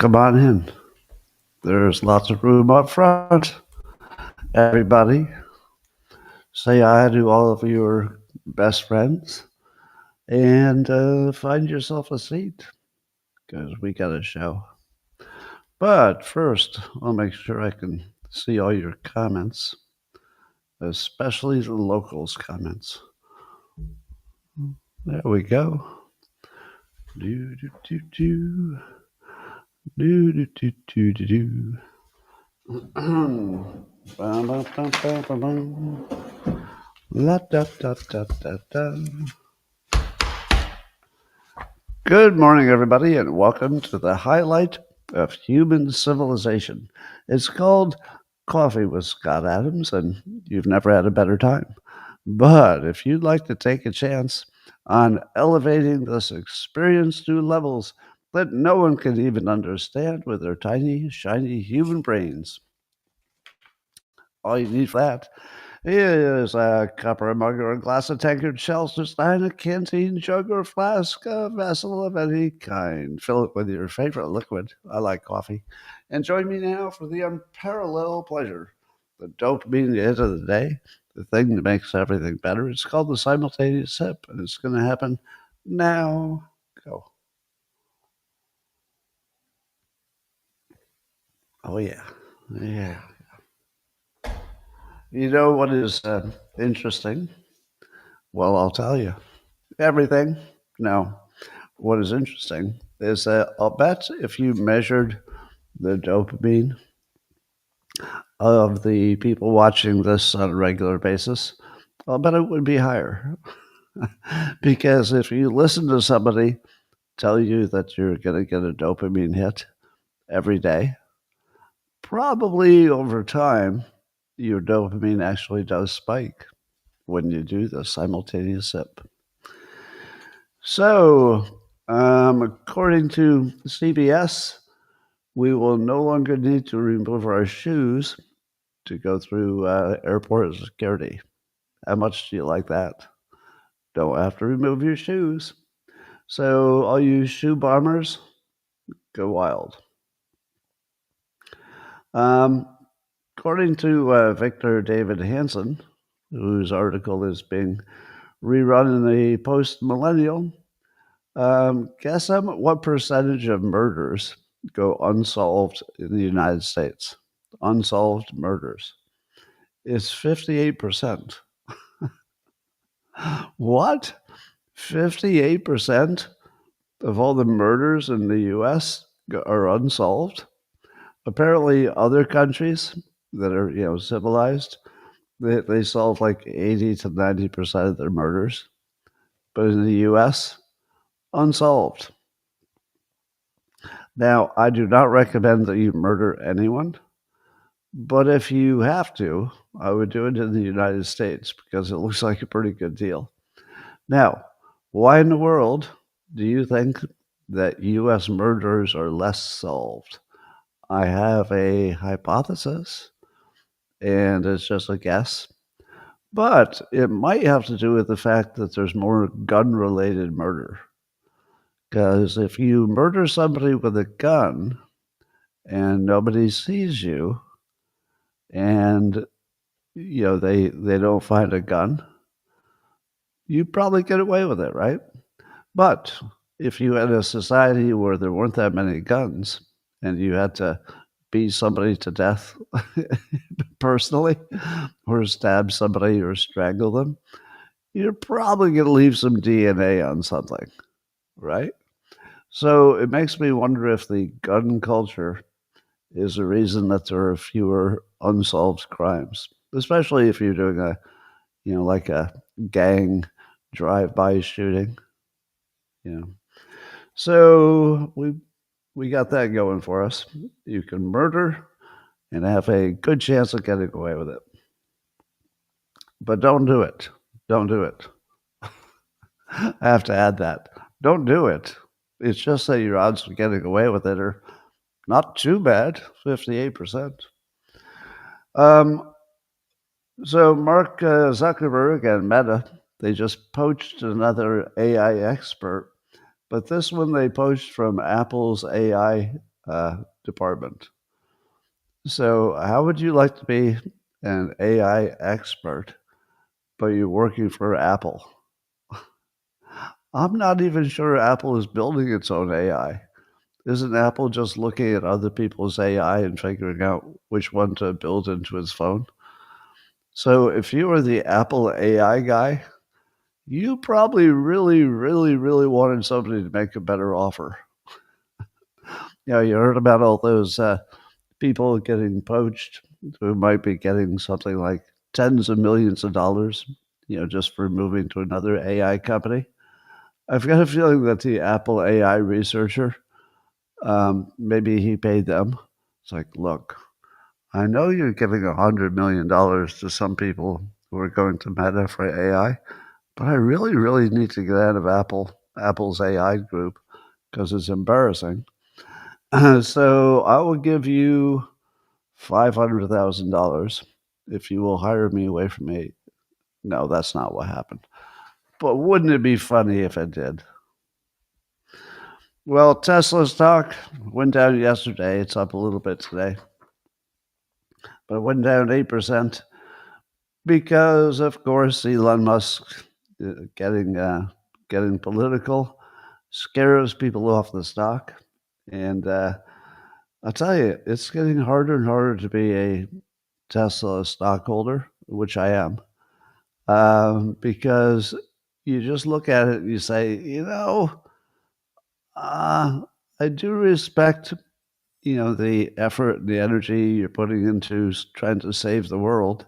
Come on in. There's lots of room up front. Everybody, say hi to all of your best friends and find yourself a seat because we got a show. But first, I'll make sure I can see all your comments, especially the locals' comments. There we go. Do, do, do, do. Do, do, do, do, do, do. Bum, bum, bum, bum, bum, bum. La, da, da, da, da, da. Good morning, everybody, and welcome to the highlight of human civilization. It's called Coffee with Scott Adams, and you've never had a better time. But if you'd like to take a chance on elevating this experience to levels that no one can even understand with their tiny, shiny human brains, all you need for that is a copper, a mug, or a glass, a tankard, Chelsea stein, a canteen, jug, or flask, a vessel of any kind. Fill it with your favorite liquid. I like coffee. And join me now for the unparalleled pleasure, the dopamine hit of the day, the thing that makes everything better. It's called the simultaneous sip, and it's going to happen now. Go. Oh, yeah. Yeah. You know what is interesting? Well, I'll tell you. Everything. No. What is interesting is that I'll bet if you measured the dopamine of the people watching this on a regular basis, I'll bet it would be higher. Because if you listen to somebody tell you that you're going to get a dopamine hit every day, probably over time, your dopamine actually does spike when you do the simultaneous sip. So, according to CBS, we will no longer need to remove our shoes to go through airport security. How much do you like that? Don't have to remove your shoes. So, all you shoe bombers, go wild. According to Victor David Hansen, whose article is being rerun in the post-millennial, guess what percentage of murders go unsolved in the United States? Unsolved murders. It's 58%. What? 58% of all the murders in the U.S. are unsolved? Apparently, other countries that are, civilized, they solve like 80 to 90% of their murders. But in the U.S., unsolved. Now, I do not recommend that you murder anyone, but if you have to, I would do it in the United States because it looks like a pretty good deal. Now, why in the world do you think that U.S. murders are less solved? I have a hypothesis, and it's just a guess, but it might have to do with the fact that there's more gun-related murder. Because if you murder somebody with a gun and nobody sees you, and they don't find a gun, you probably get away with it, right? But if you had a society where there weren't that many guns and you had to beat somebody to death personally, or stab somebody or strangle them, you're probably going to leave some DNA on something, right? So it makes me wonder if the gun culture is the reason that there are fewer unsolved crimes, especially if you're doing like a gang drive-by shooting, So we got that going for us. You can murder and have a good chance of getting away with it. But don't do it. Don't do it. I have to add that. Don't do it. It's just that your odds of getting away with it are not too bad, 58%. So Mark Zuckerberg and Meta, they just poached another AI expert, but this one they poached from Apple's AI department. So, how would you like to be an AI expert, but you're working for Apple? I'm not even sure Apple is building its own AI. Isn't Apple just looking at other people's AI and figuring out which one to build into its phone? So, if you were the Apple AI guy, you probably really, really, really wanted somebody to make a better offer. You heard about all those people getting poached who might be getting something like tens of millions of dollars, just for moving to another AI company. I've got a feeling that the Apple AI researcher, maybe he paid them. It's like, look, I know you're giving $100 million to some people who are going to Meta for AI, but I really, really need to get out of Apple's AI group because it's embarrassing. So I will give you $500,000 if you will hire me away from me. No, that's not what happened. But wouldn't it be funny if it did? Well, Tesla stock went down yesterday. It's up a little bit today, but it went down 8% because, of course, Elon Musk getting political scares people off the stock. And I'll tell you, it's getting harder and harder to be a Tesla stockholder, which I am, because you just look at it and you say, I do respect, the effort and the energy you're putting into trying to save the world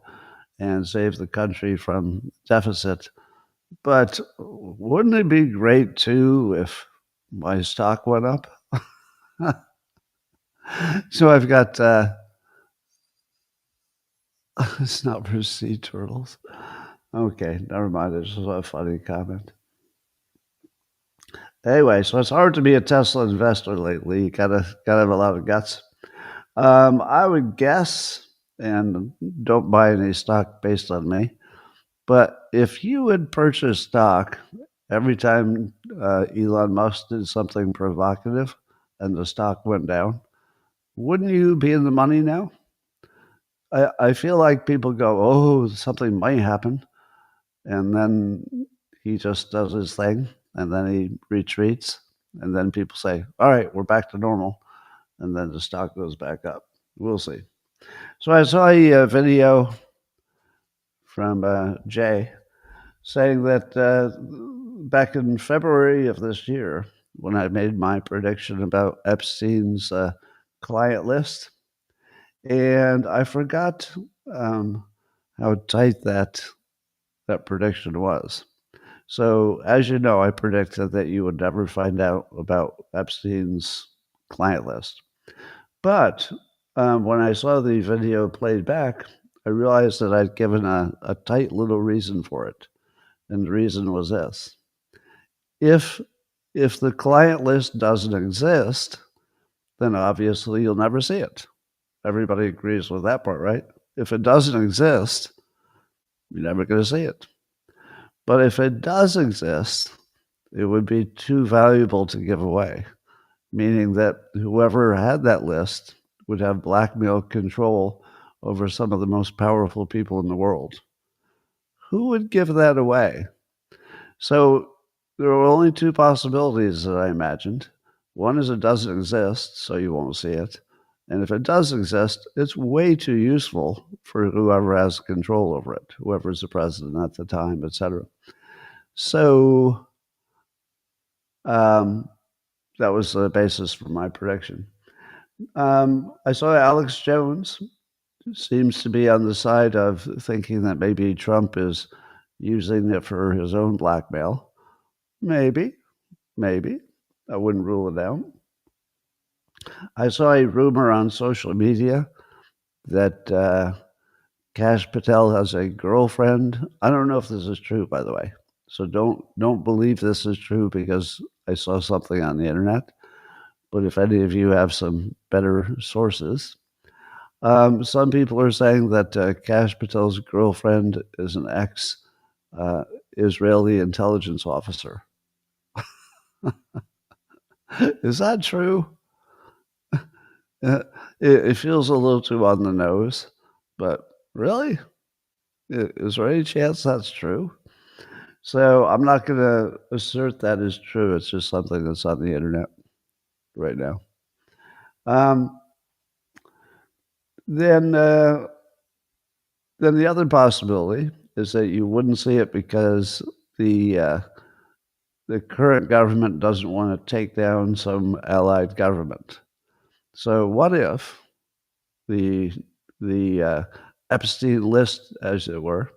and save the country from deficit. But wouldn't it be great too if my stock went up? So I've got, it's not for sea turtles. Okay, never mind. It's just a funny comment. Anyway, so it's hard to be a Tesla investor lately. You gotta have a lot of guts. I would guess, and don't buy any stock based on me, but if you would purchase stock every time Elon Musk did something provocative and the stock went down, wouldn't you be in the money now? I feel like people go, oh, something might happen, and then he just does his thing, and then he retreats, and then people say, all right, we're back to normal, and then the stock goes back up. We'll see. So I saw a video from Jay saying that back in February of this year, when I made my prediction about Epstein's client list, and I forgot how tight that prediction was. So, as you know, I predicted that you would never find out about Epstein's client list. But when I saw the video played back, I realized that I'd given a tight little reason for it. And the reason was this. If the client list doesn't exist, then obviously you'll never see it. Everybody agrees with that part, right? If it doesn't exist, you're never going to see it. But if it does exist, it would be too valuable to give away, meaning that whoever had that list would have blackmail control over some of the most powerful people in the world. Who would give that away? So there are only two possibilities that I imagined. One is it doesn't exist, so you won't see it. And if it does exist, it's way too useful for whoever has control over it, whoever's the president at the time, etc. So that was the basis for my prediction. I saw Alex Jones seems to be on the side of thinking that maybe Trump is using it for his own blackmail. Maybe. I wouldn't rule it out. I saw a rumor on social media that Kash Patel has a girlfriend. I don't know if this is true, by the way. So don't believe this is true because I saw something on the internet. But if any of you have some better sources, some people are saying that Kash Patel's girlfriend is an ex-Israeli intelligence officer. Is that true? Uh, it feels a little too on the nose, but really? Is there any chance that's true? So I'm not going to assert that is true. It's just something that's on the internet right now. Um, then, uh, then the other possibility is that you wouldn't see it because the uh, the current government doesn't want to take down some allied government. So what if the the Epstein list, as it were,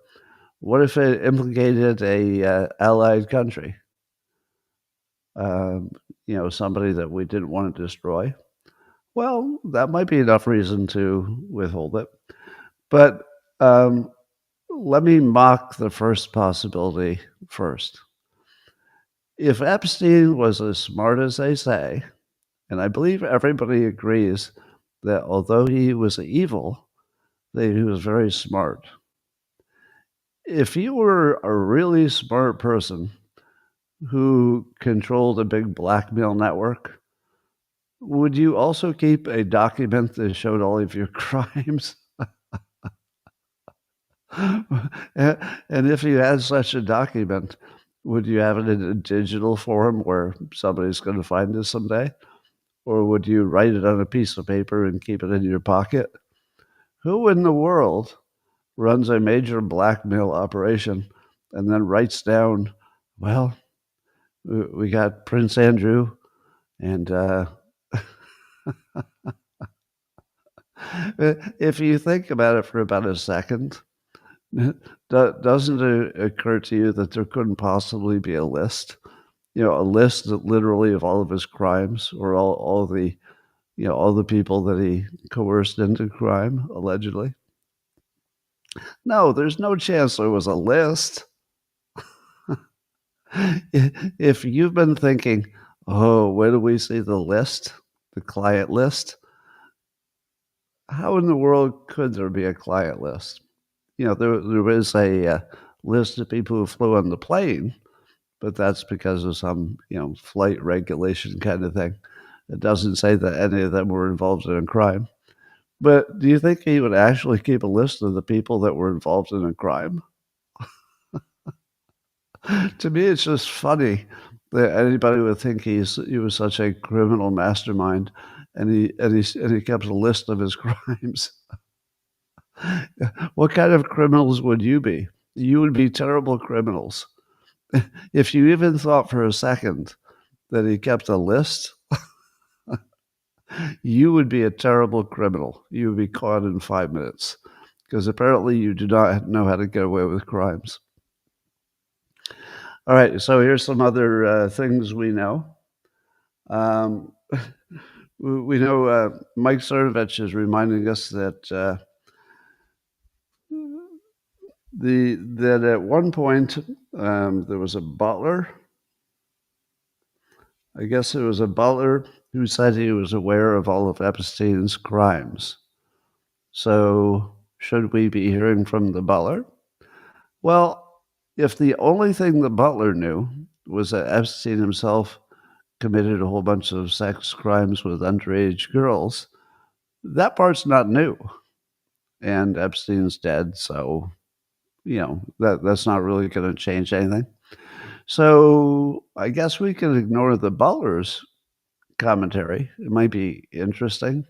what if it implicated a allied country? Um, somebody that we didn't want to destroy. Well, that might be enough reason to withhold it. But um, let me mock the first possibility first. If Epstein was as smart as they say, and I believe everybody agrees that although he was evil, that he was very smart. If you were a really smart person who controlled a big blackmail network, would you also keep a document that showed all of your crimes? And if you had such a document, would you have it in a digital form where somebody's going to find it someday? Or would you write it on a piece of paper and keep it in your pocket? Who in the world runs a major blackmail operation and then writes down, well, we got Prince Andrew and if you think about it for about a second, doesn't it occur to you that there couldn't possibly be a list? A list that literally of all of his crimes or all the all the people that he coerced into crime, allegedly. No, there's no chance there was a list. If you've been thinking, oh, where do we see the list, the client list? How in the world could there be a client list? There is a list of people who flew on the plane, but that's because of some, flight regulation kind of thing. It doesn't say that any of them were involved in a crime. But do you think he would actually keep a list of the people that were involved in a crime? To me, it's just funny that anybody would think he was such a criminal mastermind, and he kept a list of his crimes. What kind of criminals would you be? You would be terrible criminals. If you even thought for a second that he kept a list, you would be a terrible criminal. You would be caught in 5 minutes because apparently you do not know how to get away with crimes. All right, so here's some other things we know. Um, we know Mike Cernovich is reminding us that that at one point there was a butler. I guess it was a butler who said he was aware of all of Epstein's crimes. So should we be hearing from the butler? Well, if the only thing the butler knew was that Epstein himself committed a whole bunch of sex crimes with underage girls, that part's not new. And Epstein's dead, so that's not really going to change anything. So I guess we can ignore the butler's commentary. It might be interesting,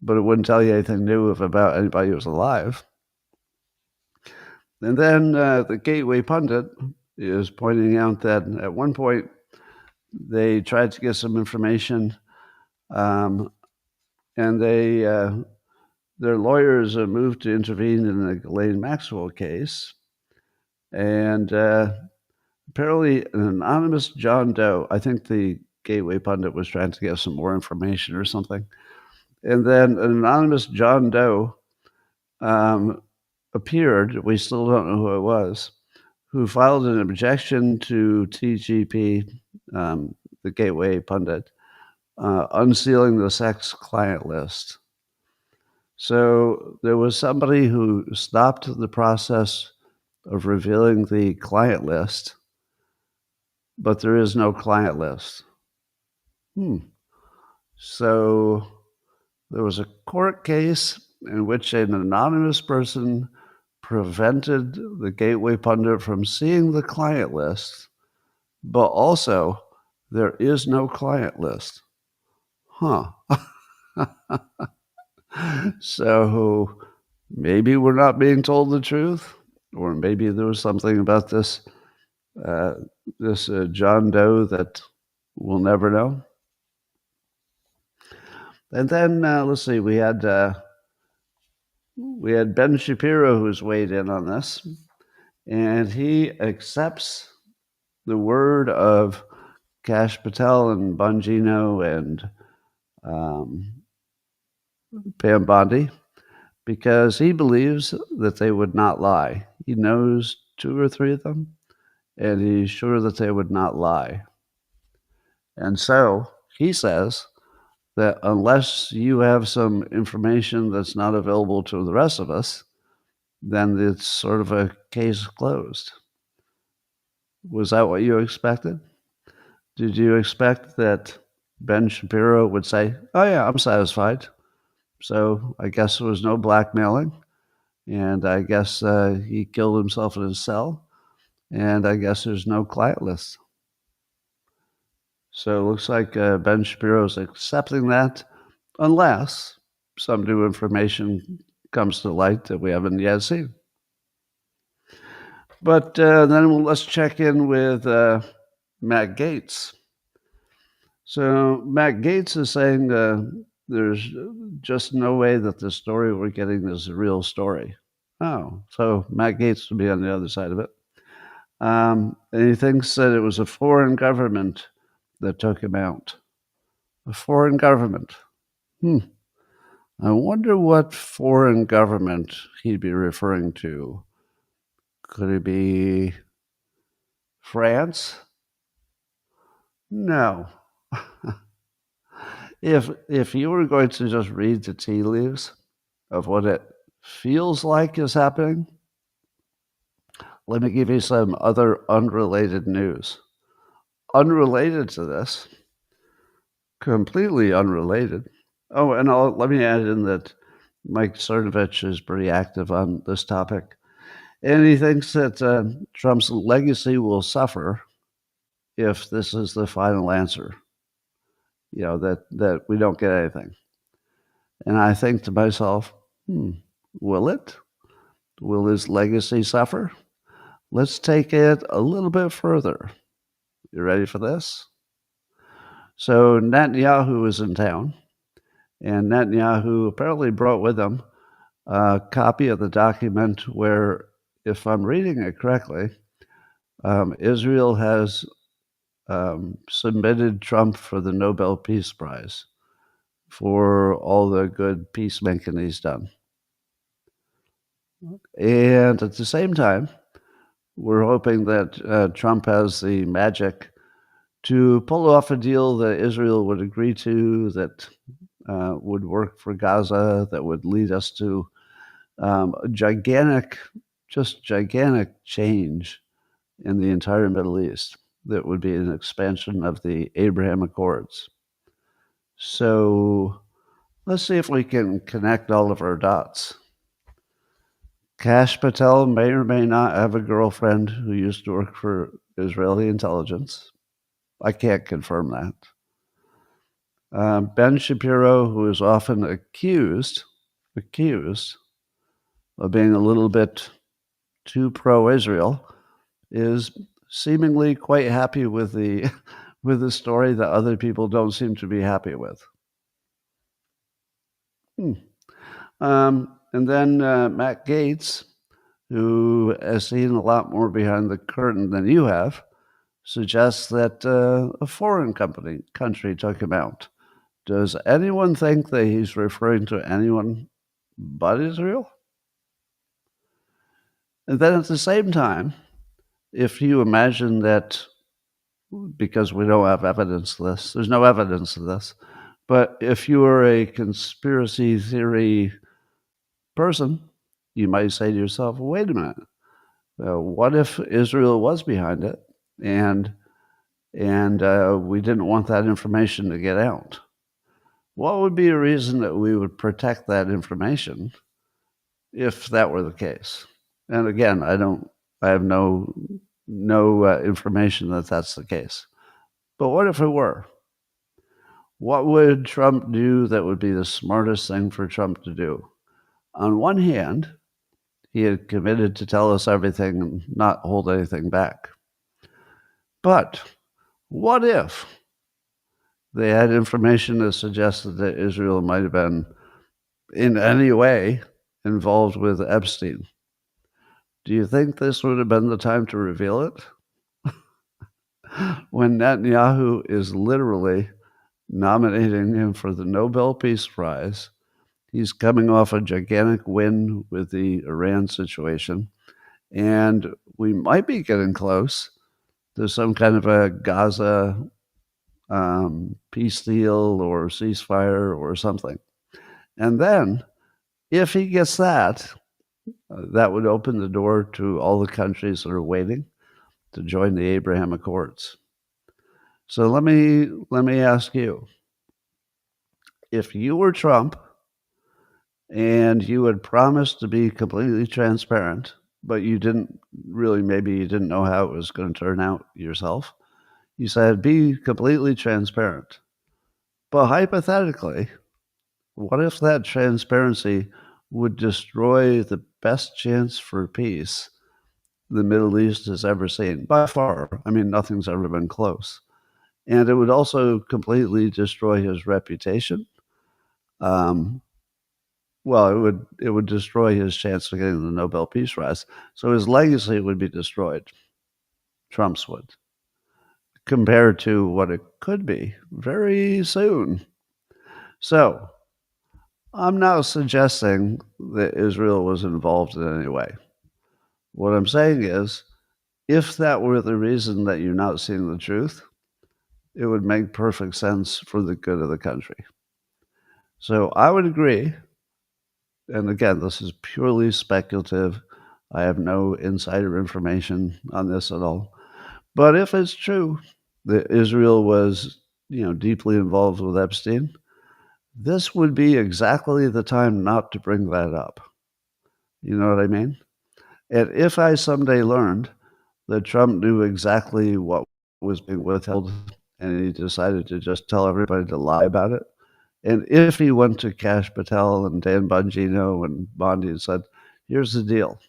but it wouldn't tell you anything new about anybody who's alive. And then the Gateway Pundit is pointing out that at one point they tried to get some information, and their lawyers moved to intervene in the Ghislaine Maxwell case, and apparently an anonymous John Doe. I think the Gateway Pundit was trying to get some more information or something, and then an anonymous John Doe appeared. We still don't know who it was, who filed an objection to TGP, the Gateway Pundit, unsealing the sex client list. So there was somebody who stopped the process of revealing the client list, but there is no client list. So There was a court case in which an anonymous person prevented the Gateway pundit from seeing the client list, but also there is no client list. Huh. So maybe we're not being told the truth, or maybe there was something about this John Doe that we'll never know. And then let's see, we had Ben Shapiro who's weighed in on this, and he accepts the word of Kash Patel and Bongino and Pam Bondi because he believes that they would not lie. He knows 2 or 3 of them, and he's sure that they would not lie. And so he says that unless you have some information that's not available to the rest of us, then it's sort of a case closed. Was that what you expected? Did you expect that Ben Shapiro would say, oh yeah, I'm satisfied. So I guess there was no blackmailing, and I guess he killed himself in his cell, and I guess there's no client list. So it looks like Ben Shapiro's accepting that, unless some new information comes to light that we haven't yet seen. But then let's check in with Matt Gaetz. So Matt Gaetz is saying there's just no way that the story we're getting is a real story. Oh, so Matt Gaetz would be on the other side of it. And he thinks that it was a foreign government that took him out. A foreign government. I wonder what foreign government he'd be referring to. Could it be France? No. If you were going to just read the tea leaves of what it feels like is happening, let me give you some other unrelated news. Unrelated to this, completely unrelated. Oh, and let me add in that Mike Cernovich is pretty active on this topic. And he thinks that Trump's legacy will suffer if this is the final answer. You know, that we don't get anything. And I think to myself, will it? Will his legacy suffer? Let's take it a little bit further. You ready for this? So Netanyahu is in town, and Netanyahu apparently brought with him a copy of the document where, if I'm reading it correctly, Israel has submitted Trump for the Nobel Peace Prize for all the good peacemaking he's done. And at the same time, we're hoping that Trump has the magic to pull off a deal that Israel would agree to, that would work for Gaza, that would lead us to a gigantic change in the entire Middle East. That would be an expansion of the Abraham Accords. So let's see if we can connect all of our dots. Kash Patel may or may not have a girlfriend who used to work for Israeli intelligence. I can't confirm that. Ben Shapiro, who is often accused of being a little bit too pro-Israel, is seemingly quite happy with the story that other people don't seem to be happy with. And then Matt Gaetz, who has seen a lot more behind the curtain than you have, suggests that a foreign country took him out. Does anyone think that he's referring to anyone but Israel? And then at the same time, if you imagine that, because we don't have evidence of this, there's no evidence of this, but if you are a conspiracy theory person, you might say to yourself, wait a minute, what if Israel was behind it and we didn't want that information to get out? What would be a reason that we would protect that information if that were the case? And again, I have no information that that's the case. But what if it were? What would Trump do that would be the smartest thing for Trump to do? On one hand, he had committed to tell us everything and not hold anything back. But what if they had information that suggested that Israel might have been in any way involved with Epstein? Do you think this would have been the time to reveal it? When Netanyahu is literally nominating him for the Nobel Peace Prize, he's coming off a gigantic win with the Iran situation, and we might be getting close to some kind of a Gaza peace deal or ceasefire or something. And then, if he gets that, that would open the door to all the countries that are waiting to join the Abraham Accords. So let me ask you, if you were Trump and you had promised to be completely transparent, but you didn't really, maybe you didn't know how it was going to turn out yourself, you said be completely transparent. But hypothetically, what if that transparency would destroy the best chance for peace the Middle East has ever seen? By far. I mean, nothing's ever been close. And it would also completely destroy his reputation. Well, it would destroy his chance of getting the Nobel Peace Prize. So his legacy would be destroyed. Trump's would, compared to what it could be very soon. So I'm not suggesting that Israel was involved in any way. What I'm saying is, if that were the reason that you're not seeing the truth, it would make perfect sense for the good of the country. So I would agree, and again, this is purely speculative. I have no insider information on this at all. But if it's true that Israel was, deeply involved with Epstein, this would be exactly the time not to bring that up. You know what I mean? And if I someday learned that Trump knew exactly what was being withheld and he decided to just tell everybody to lie about it, and if he went to Kash Patel and Dan Bongino and Bondi and said, here's the deal.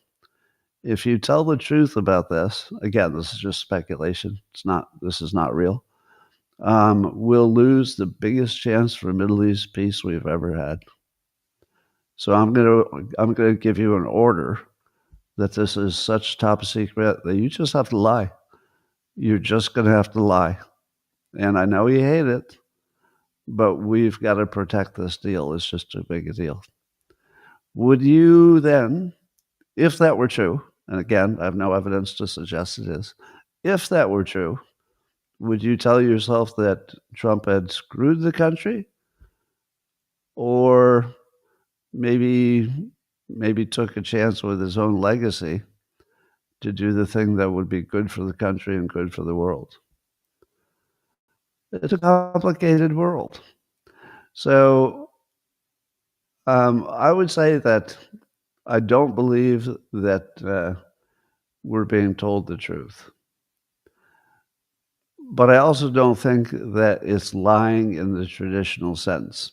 If you tell the truth about this, again, this is just speculation. This is not real. We'll lose the biggest chance for Middle East peace we've ever had. So I'm gonna give you an order that this is such top secret that you just have to lie. You're just gonna have to lie. And I know you hate it, but we've got to protect this deal. It's just too big a deal. Would you then, if that were true, and again, I have no evidence to suggest it is, if that were true, would you tell yourself that Trump had screwed the country? Or maybe took a chance with his own legacy to do the thing that would be good for the country and good for the world? It's a complicated world. So I would say that I don't believe that we're being told the truth. But I also don't think that it's lying in the traditional sense.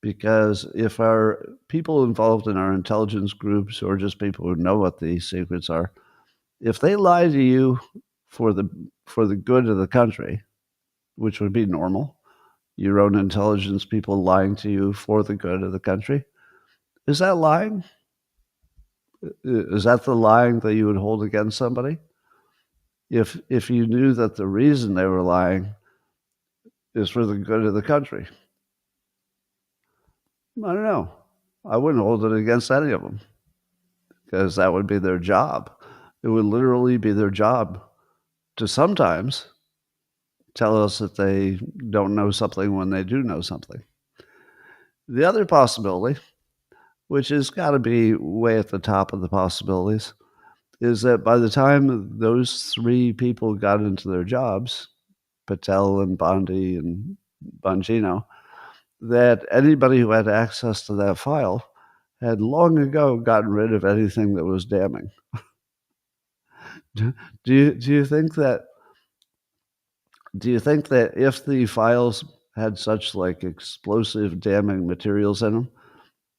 Because if our people involved in our intelligence groups or just people who know what these secrets are, if they lie to you for the good of the country, which would be normal, your own intelligence people lying to you for the good of the country, is that lying? Is that the lying that you would hold against somebody? If you knew that the reason they were lying is for the good of the country, I don't know. I wouldn't hold it against any of them because that would be their job. It would literally be their job to sometimes tell us that they don't know something when they do know something. The other possibility, which has got to be way at the top of the possibilities, is that by the time those three people got into their jobs, Patel and Bondi and Bongino, that anybody who had access to that file had long ago gotten rid of anything that was damning. Do you think that if the files had such like explosive, damning materials in them,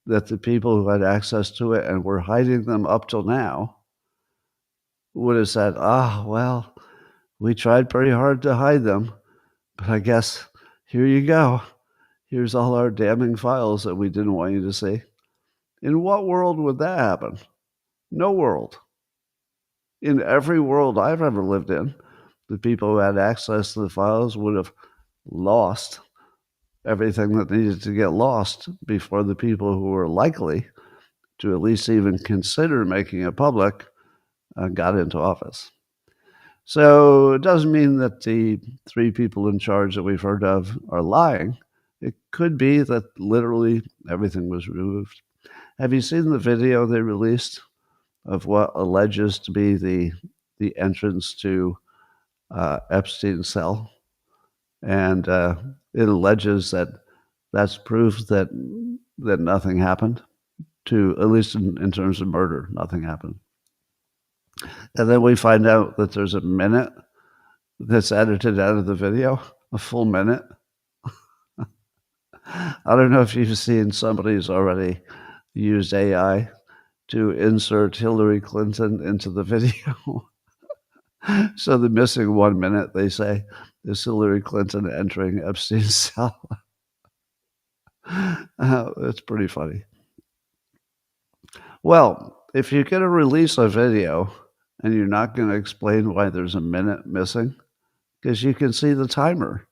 that the people who had access to it and were hiding them up till now would have said, well, we tried pretty hard to hide them, but I guess here you go. Here's all our damning files that we didn't want you to see. In what world would that happen? No world. In every world I've ever lived in, the people who had access to the files would have lost everything that needed to get lost before the people who were likely to at least even consider making it public got into office. So it doesn't mean that the three people in charge that we've heard of are lying. It could be that literally everything was removed. Have you seen the video they released of what alleges to be the entrance to Epstein's cell? And it alleges that that's proof that nothing happened, to at least in terms of murder, nothing happened. And then we find out that there's a minute that's edited out of the video, a full minute. I don't know if you've seen somebody's already used AI to insert Hillary Clinton into the video. So the missing 1 minute, they say, is Hillary Clinton entering Epstein's cell. It's pretty funny. Well, if you're going to release a video and you're not going to explain why there's a minute missing, because you can see the timer.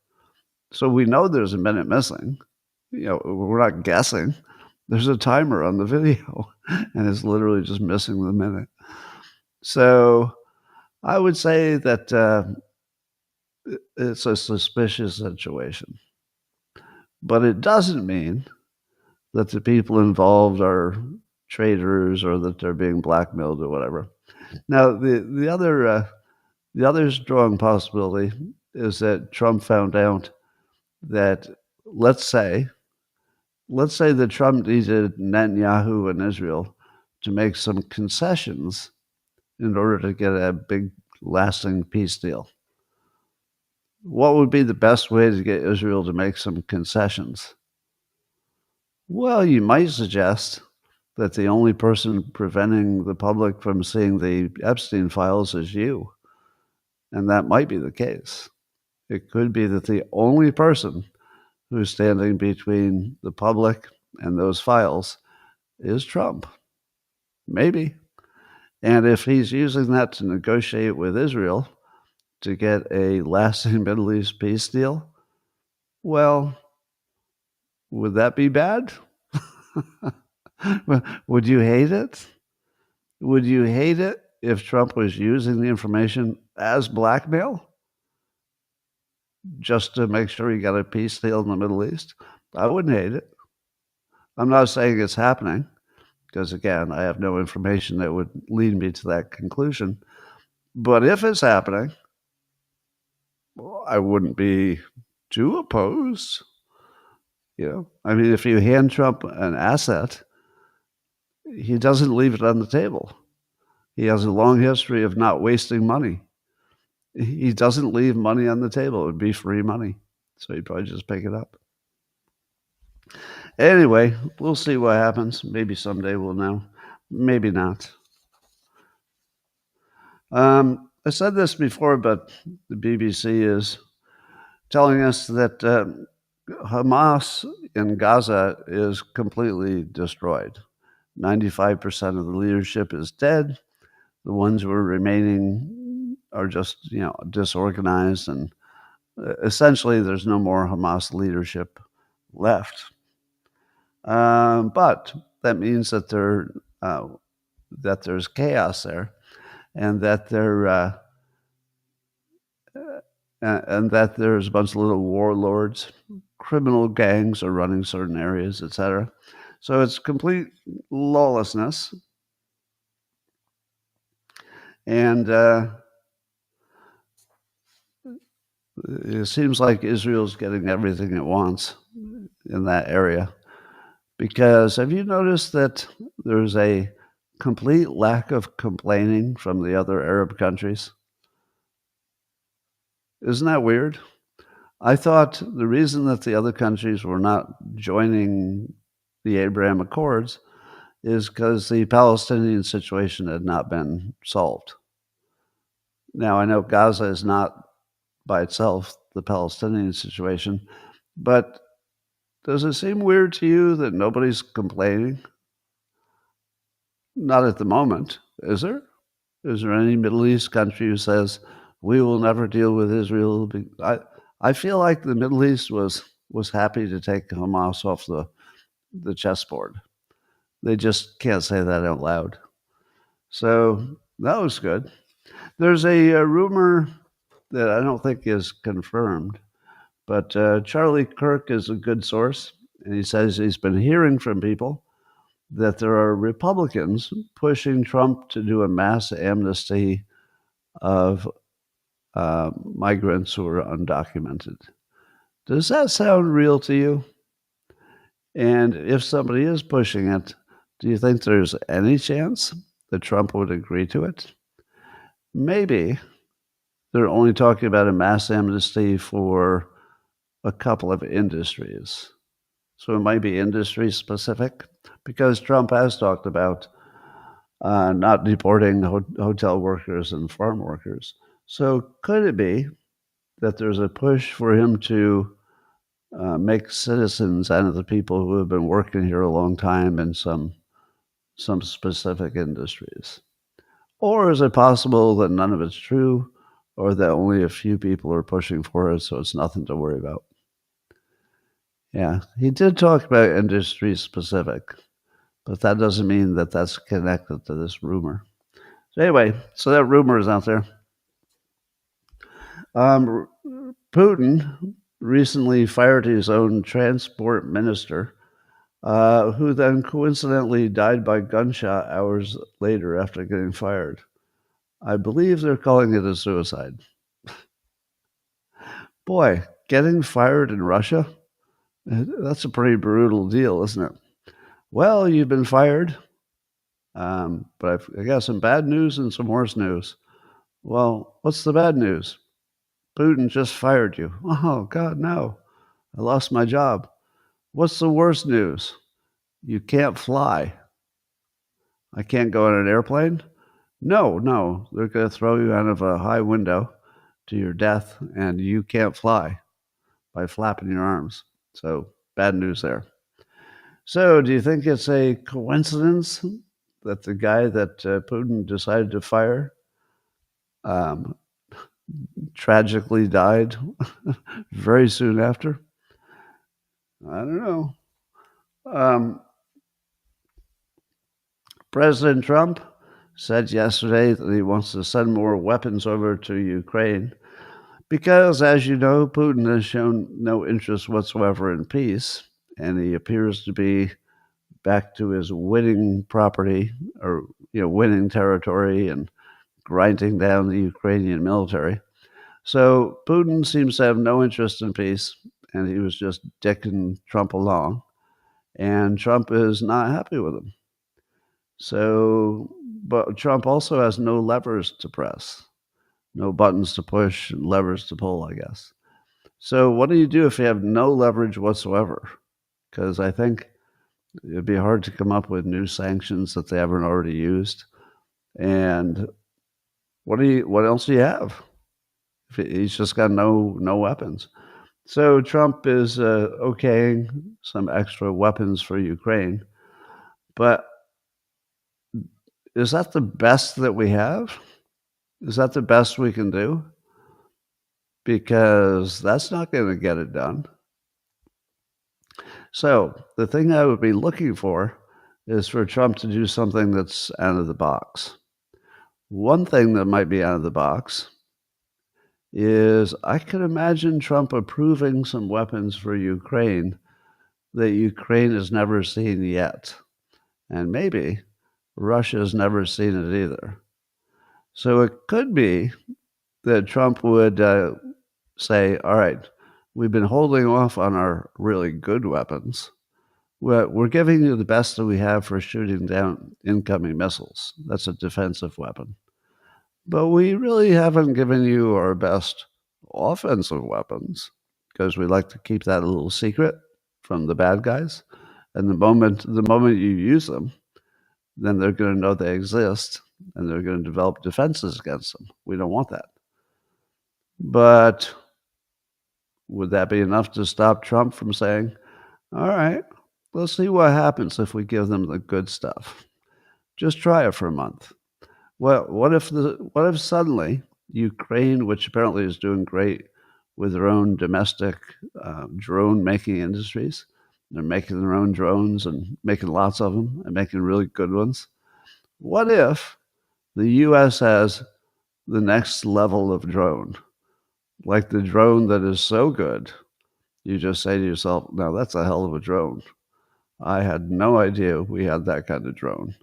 So we know there's a minute missing. We're not guessing. There's a timer on the video, and it's literally just missing the minute. So I would say that it's a suspicious situation. But it doesn't mean that the people involved are traitors or that they're being blackmailed or whatever. Now, the other strong possibility is that Trump found out that, let's say that Trump needed Netanyahu and Israel to make some concessions in order to get a big, lasting peace deal. What would be the best way to get Israel to make some concessions? Well, you might suggest that the only person preventing the public from seeing the Epstein files is you. And that might be the case. It could be that the only person who's standing between the public and those files is Trump. Maybe. And if he's using that to negotiate with Israel to get a lasting Middle East peace deal, well, would that be bad? Would you hate it? Would you hate it if Trump was using the information as blackmail just to make sure he got a peace deal in the Middle East? I wouldn't hate it. I'm not saying it's happening because, again, I have no information that would lead me to that conclusion. But if it's happening, well, I wouldn't be too opposed. I mean, if you hand Trump an asset, he doesn't leave it on the table. He has a long history of not wasting money. He doesn't leave money on the table. It would be free money. So he'd probably just pick it up. Anyway, we'll see what happens. Maybe someday we'll know. Maybe not. I said this before, but the BBC is telling us that Hamas in Gaza is completely destroyed. 95% of the leadership is dead. The ones who are remaining are just, disorganized, and essentially there's no more Hamas leadership left. But that means that there's chaos there, and that there's a bunch of little warlords, criminal gangs are running certain areas, etc. So it's complete lawlessness. And it seems like Israel's getting everything it wants. in that area. Because have you noticed that there's a complete lack of complaining from the other Arab countries? Isn't that weird? I thought the reason that the other countries were not joining the Abraham Accords is because the Palestinian situation had not been solved. Now, I know Gaza is not by itself the Palestinian situation, but does it seem weird to you that nobody's complaining? Not at the moment, is there? Is there any Middle East country who says we will never deal with Israel? I feel like the Middle East was happy to take Hamas off the chessboard. They just can't say that out loud. So that was good. There's a rumor that I don't think is confirmed, but Charlie Kirk is a good source, and he says he's been hearing from people that there are Republicans pushing Trump to do a mass amnesty of migrants who are undocumented. Does that sound real to you? And if somebody is pushing it, do you think there's any chance that Trump would agree to it? Maybe they're only talking about a mass amnesty for a couple of industries. So it might be industry specific because Trump has talked about not deporting hotel workers and farm workers. So could it be that there's a push for him to make citizens out of the people who have been working here a long time in some specific industries? Or is it possible that none of it's true, or that only a few people are pushing for it, so it's nothing to worry about? Yeah, he did talk about industry specific, but that doesn't mean that that's connected to this rumor. So anyway, so that rumor is out there. Putin recently fired his own transport minister, who then coincidentally died by gunshot hours later after getting fired. I believe they're calling it a suicide. Boy, getting fired in Russia? That's a pretty brutal deal, isn't it? Well, you've been fired, but I got some bad news and some worse news. Well, what's the bad news? Putin just fired you. Oh, God, no. I lost my job. What's the worst news? You can't fly. I can't go on an airplane? No. They're going to throw you out of a high window to your death, and you can't fly by flapping your arms. So, bad news there. So, do you think it's a coincidence that the guy that Putin decided to fire um, tragically died very soon after? I don't know. President Trump said yesterday that he wants to send more weapons over to Ukraine because, as you know, Putin has shown no interest whatsoever in peace, and he appears to be back to his winning property or winning territory and grinding down the Ukrainian military. So Putin seems to have no interest in peace, and he was just dicking Trump along, and Trump is not happy with him. So, but Trump also has no levers to press, no buttons to push and levers to pull, I guess. So what do you do if you have no leverage whatsoever? Because I think it'd be hard to come up with new sanctions that they haven't already used. And what else do you have? If he's just got no weapons. So Trump is okaying some extra weapons for Ukraine, but is that the best that we have? Is that the best we can do? Because that's not going to get it done. So the thing I would be looking for is for Trump to do something that's out of the box. One thing that might be out of the box is I could imagine Trump approving some weapons for Ukraine that Ukraine has never seen yet. And maybe Russia's never seen it either. So it could be that Trump would say, all right, we've been holding off on our really good weapons. We're giving you the best that we have for shooting down incoming missiles. That's a defensive weapon. But we really haven't given you our best offensive weapons because we like to keep that a little secret from the bad guys. And the moment you use them, then they're going to know they exist and they're going to develop defenses against them. We don't want that. But would that be enough to stop Trump from saying, all right, let's see what happens if we give them the good stuff? Just try it for a month. Well, what if suddenly Ukraine, which apparently is doing great with their own domestic drone making industries, they're making their own drones and making lots of them and making really good ones. What if the U.S. has the next level of drone, like the drone that is so good, you just say to yourself, now that's a hell of a drone. I had no idea we had that kind of drone.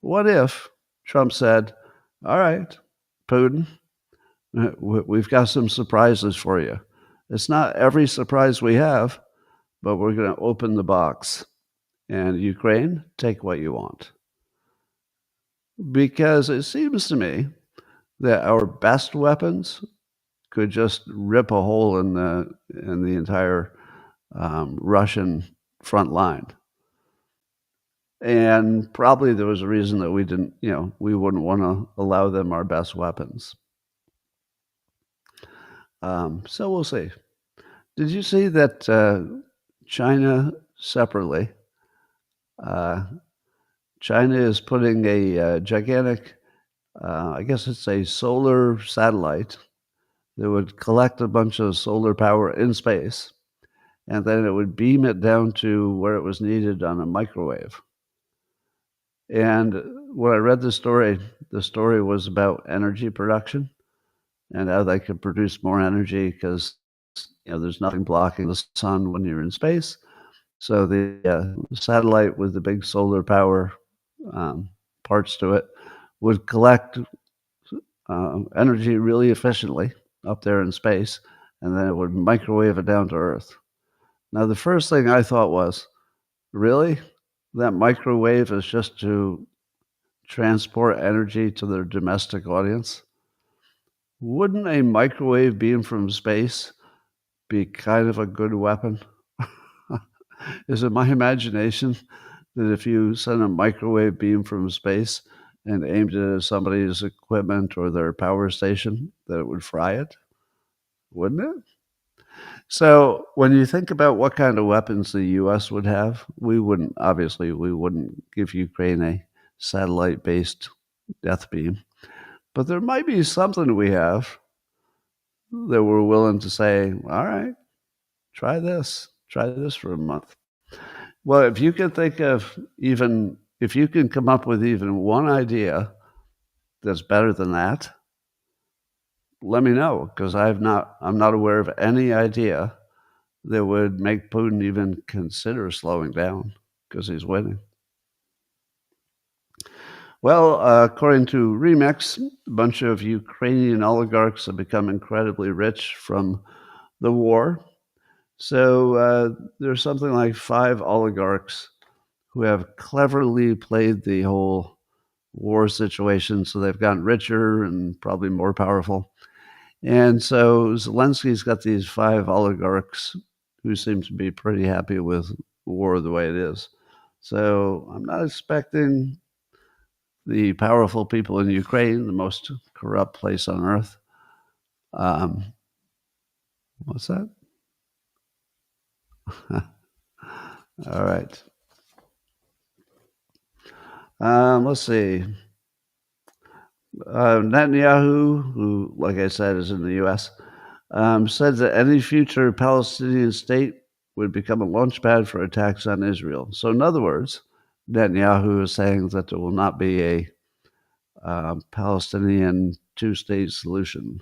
What if Trump said, all right, Putin, we've got some surprises for you. It's not every surprise we have, but we're going to open the box. And Ukraine, take what you want. Because it seems to me that our best weapons could just rip a hole in the entire Russian front line. And probably there was a reason that we didn't, we wouldn't want to allow them our best weapons. So we'll see. Did you see that China separately? China is putting a gigantic, I guess it's a solar satellite that would collect a bunch of solar power in space, and then it would beam it down to where it was needed on a microwave. And when I read the story was about energy production and how they could produce more energy because there's nothing blocking the sun when you're in space. So the satellite with the big solar power parts to it would collect energy really efficiently up there in space, and then it would microwave it down to Earth. Now, the first thing I thought was, really? That microwave is just to transport energy to their domestic audience? Wouldn't a microwave beam from space be kind of a good weapon? Is it my imagination that if you send a microwave beam from space and aimed it at somebody's equipment or their power station, that it would fry it? Wouldn't it? So when you think about what kind of weapons the U.S. would have, we wouldn't give Ukraine a satellite-based death beam. But there might be something we have that we're willing to say, all right, try this for a month. Well, if you can come up with even one idea that's better than that, let me know, because I'm not aware of any idea that would make Putin even consider slowing down because he's winning. Well, according to Remix, a bunch of Ukrainian oligarchs have become incredibly rich from the war. So there's something like 5 oligarchs who have cleverly played the whole war situation, so they've gotten richer and probably more powerful. And so Zelensky's got these 5 oligarchs who seem to be pretty happy with war the way it is. So I'm not expecting the powerful people in Ukraine, the most corrupt place on earth. What's that? All right. Let's see. Netanyahu, who, like I said, is in the U.S., said that any future Palestinian state would become a launchpad for attacks on Israel. So in other words, Netanyahu is saying that there will not be a Palestinian two-state solution.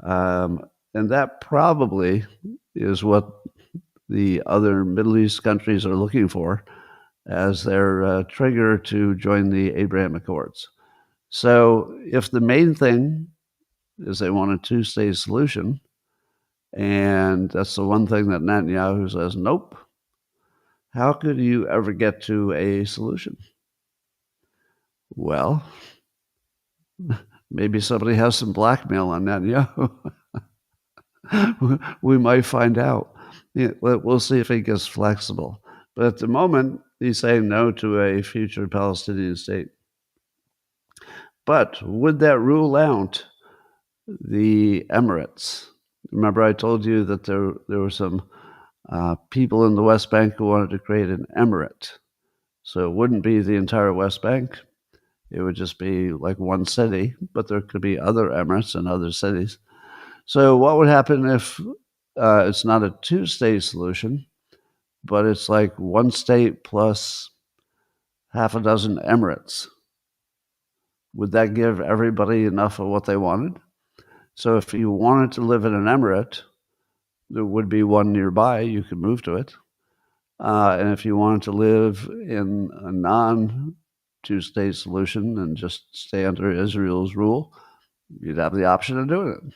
And that probably is what the other Middle East countries are looking for as their trigger to join the Abraham Accords. So if the main thing is they want a two-state solution, And that's the one thing that Netanyahu says, nope. How could you ever get to a solution? Well, maybe somebody has some blackmail on Netanyahu. We might find out. Yeah, we'll see if he gets flexible. But at the moment, he's saying no to a future Palestinian state. But would that rule out the Emirates? Remember, I told you that there were some people in the West Bank who wanted to create an emirate. So it wouldn't be the entire West Bank. It would just be like one city, but there could be other emirates and other cities. So what would happen if it's not a two-state solution, but it's like one state plus half a dozen emirates? Would that give everybody enough of what they wanted? So if you wanted to live in an emirate, there would be one nearby. You could move to it. And if you wanted to live in a non-two-state solution and just stay under Israel's rule, you'd have the option of doing it.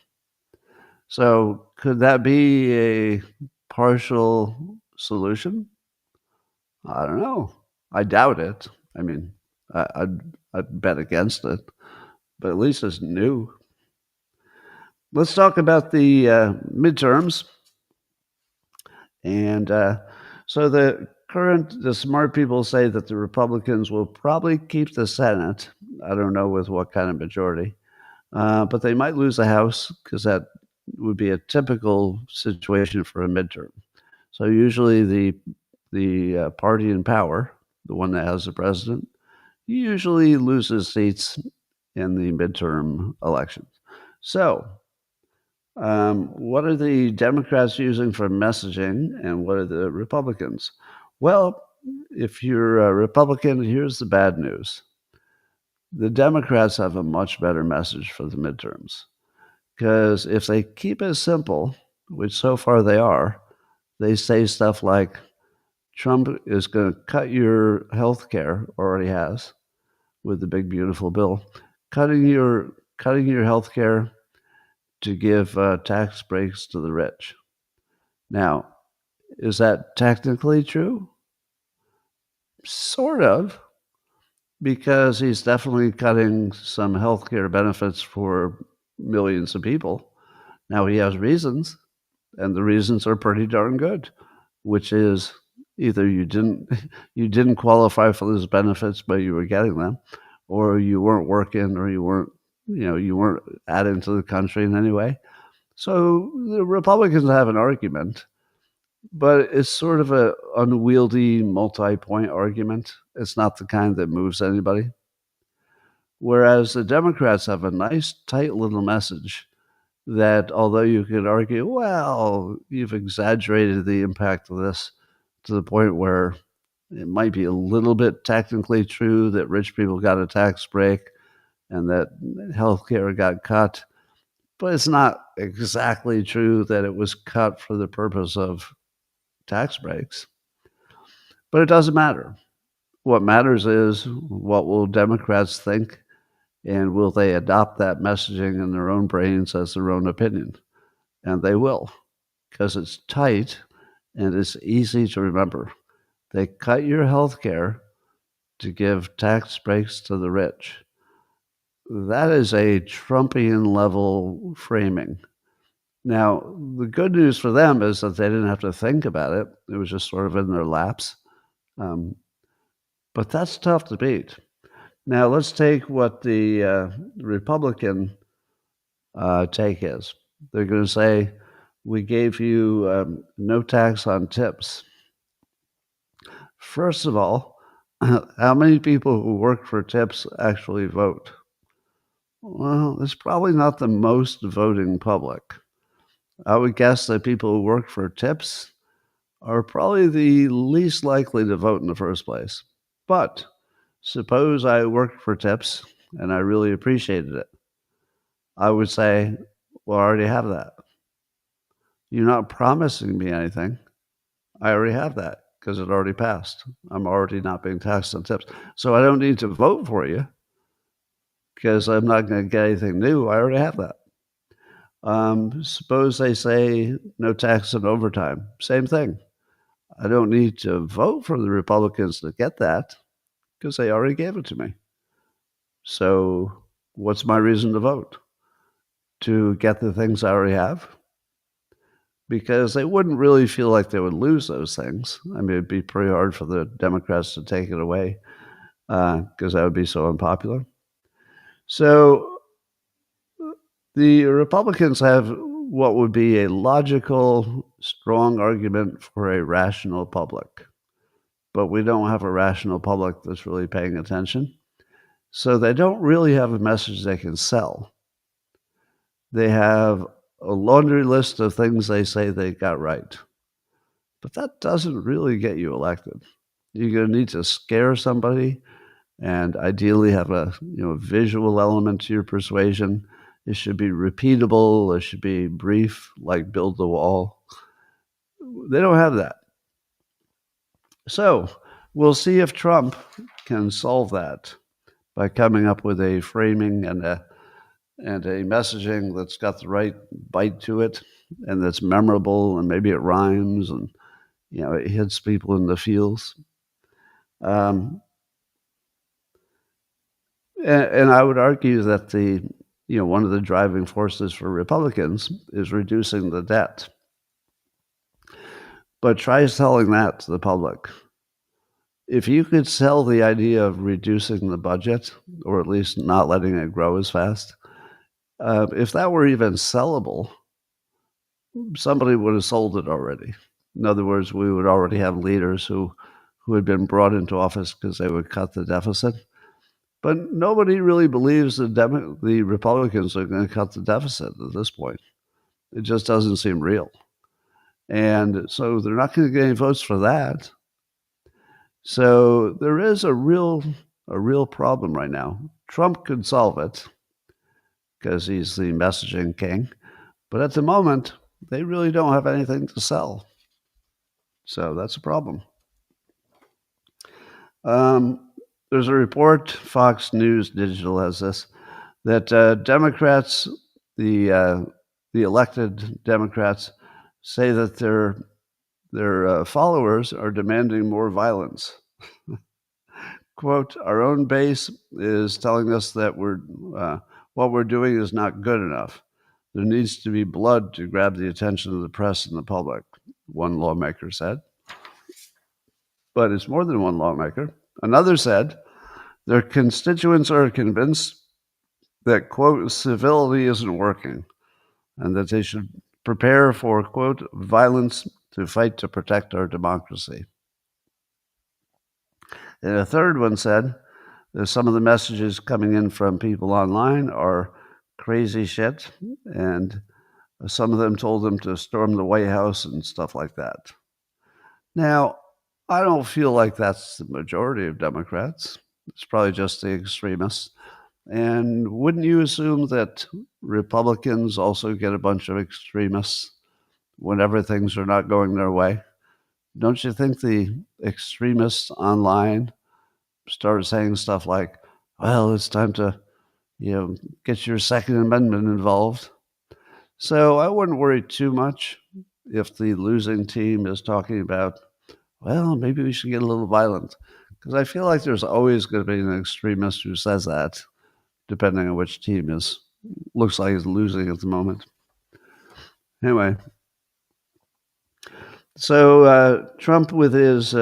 So could that be a partial solution? I don't know. I doubt it. I mean, I'd bet against it, but at least it's new. Let's talk about the midterms. And so the smart people say that the Republicans will probably keep the Senate. I don't know with what kind of majority, but they might lose the House because that would be a typical situation for a midterm. So usually the party in power, the one that has the president, usually loses seats in the midterm elections. So what are the Democrats using for messaging, and what are the Republicans? Well, if you're a Republican, here's the bad news. The Democrats have a much better message for the midterms, because if they keep it simple, which so far they are, they say stuff like Trump is going to cut your health care, already has, with the big beautiful bill, cutting your health care to give tax breaks to the rich. Now, is that technically true? Sort of, because he's definitely cutting some healthcare benefits for millions of people. Now, he has reasons, and the reasons are pretty darn good, which is either you didn't qualify for those benefits, but you were getting them, or you weren't working, or you weren't adding to the country in any way. So the Republicans have an argument, but it's sort of an unwieldy multi-point argument. It's not the kind that moves anybody. Whereas the Democrats have a nice, tight little message that, although you could argue, well, you've exaggerated the impact of this to the point where it might be a little bit technically true that rich people got a tax break and that healthcare got cut, but it's not exactly true that it was cut for the purpose of tax breaks. But it doesn't matter. What matters is, what will Democrats think, and will they adopt that messaging in their own brains as their own opinion? And they will, because it's tight and it's easy to remember. They cut your health care to give tax breaks to the rich. That is a Trumpian level framing. Now, the good news for them is that they didn't have to think about it. It was just sort of in their laps. But that's tough to beat. Now, let's take what the Republican take is. They're going to say, we gave you no tax on tips. First of all, how many people who work for tips actually vote? Well, it's probably not the most voting public. I would guess that people who work for tips are probably the least likely to vote in the first place. But suppose I worked for tips and I really appreciated it. I would say, well, I already have that. You're not promising me anything. I already have that because it already passed. I'm already not being taxed on tips. So I don't need to vote for you because I'm not going to get anything new. I already have that. Suppose they say no tax on overtime. Same thing. I don't need to vote for the Republicans to get that because they already gave it to me. So what's my reason to vote? To get the things I already have? Because they wouldn't really feel like they would lose those things. I mean, it'd be pretty hard for the Democrats to take it away because that would be so unpopular. So the Republicans have what would be a logical, strong argument for a rational public. But we don't have a rational public that's really paying attention. So they don't really have a message they can sell. They have a laundry list of things they say they got right. But that doesn't really get you elected. You're going to need to scare somebody and ideally have a visual element to your persuasion. It should be repeatable. It should be brief, like build the wall. They don't have that. So we'll see if Trump can solve that by coming up with a framing and a messaging that's got the right bite to it and that's memorable, and maybe it rhymes and it hits people in the feels. And I would argue that one of the driving forces for Republicans is reducing the debt. But try selling that to the public. If you could sell the idea of reducing the budget, or at least not letting it grow as fast, if that were even sellable, somebody would have sold it already. In other words, we would already have leaders who had been brought into office because they would cut the deficit. But nobody really believes the Republicans are going to cut the deficit at this point. It just doesn't seem real. And so they're not going to get any votes for that. So there is a real problem right now. Trump could solve it because he's the messaging king. But at the moment, they really don't have anything to sell. So that's a problem. There's a report, Fox News Digital has this, that Democrats, the elected Democrats, say that their followers are demanding more violence. Quote, our own base is telling us that what we're doing is not good enough. There needs to be blood to grab the attention of the press and the public, one lawmaker said. But it's more than one lawmaker. Another said, their constituents are convinced that, quote, civility isn't working and that they should prepare for, quote, violence to fight to protect our democracy. And a third one said, some of the messages coming in from people online are crazy shit, and some of them told them to storm the White House and stuff like that. Now, I don't feel like that's the majority of Democrats. It's probably just the extremists. And wouldn't you assume that Republicans also get a bunch of extremists whenever things are not going their way? Don't you think the extremists online start saying stuff like, well, it's time to, get your Second Amendment involved? So I wouldn't worry too much if the losing team is talking about, well, maybe we should get a little violent. Because I feel like there's always going to be an extremist who says that, depending on which team looks like is losing at the moment. Anyway, so Trump with his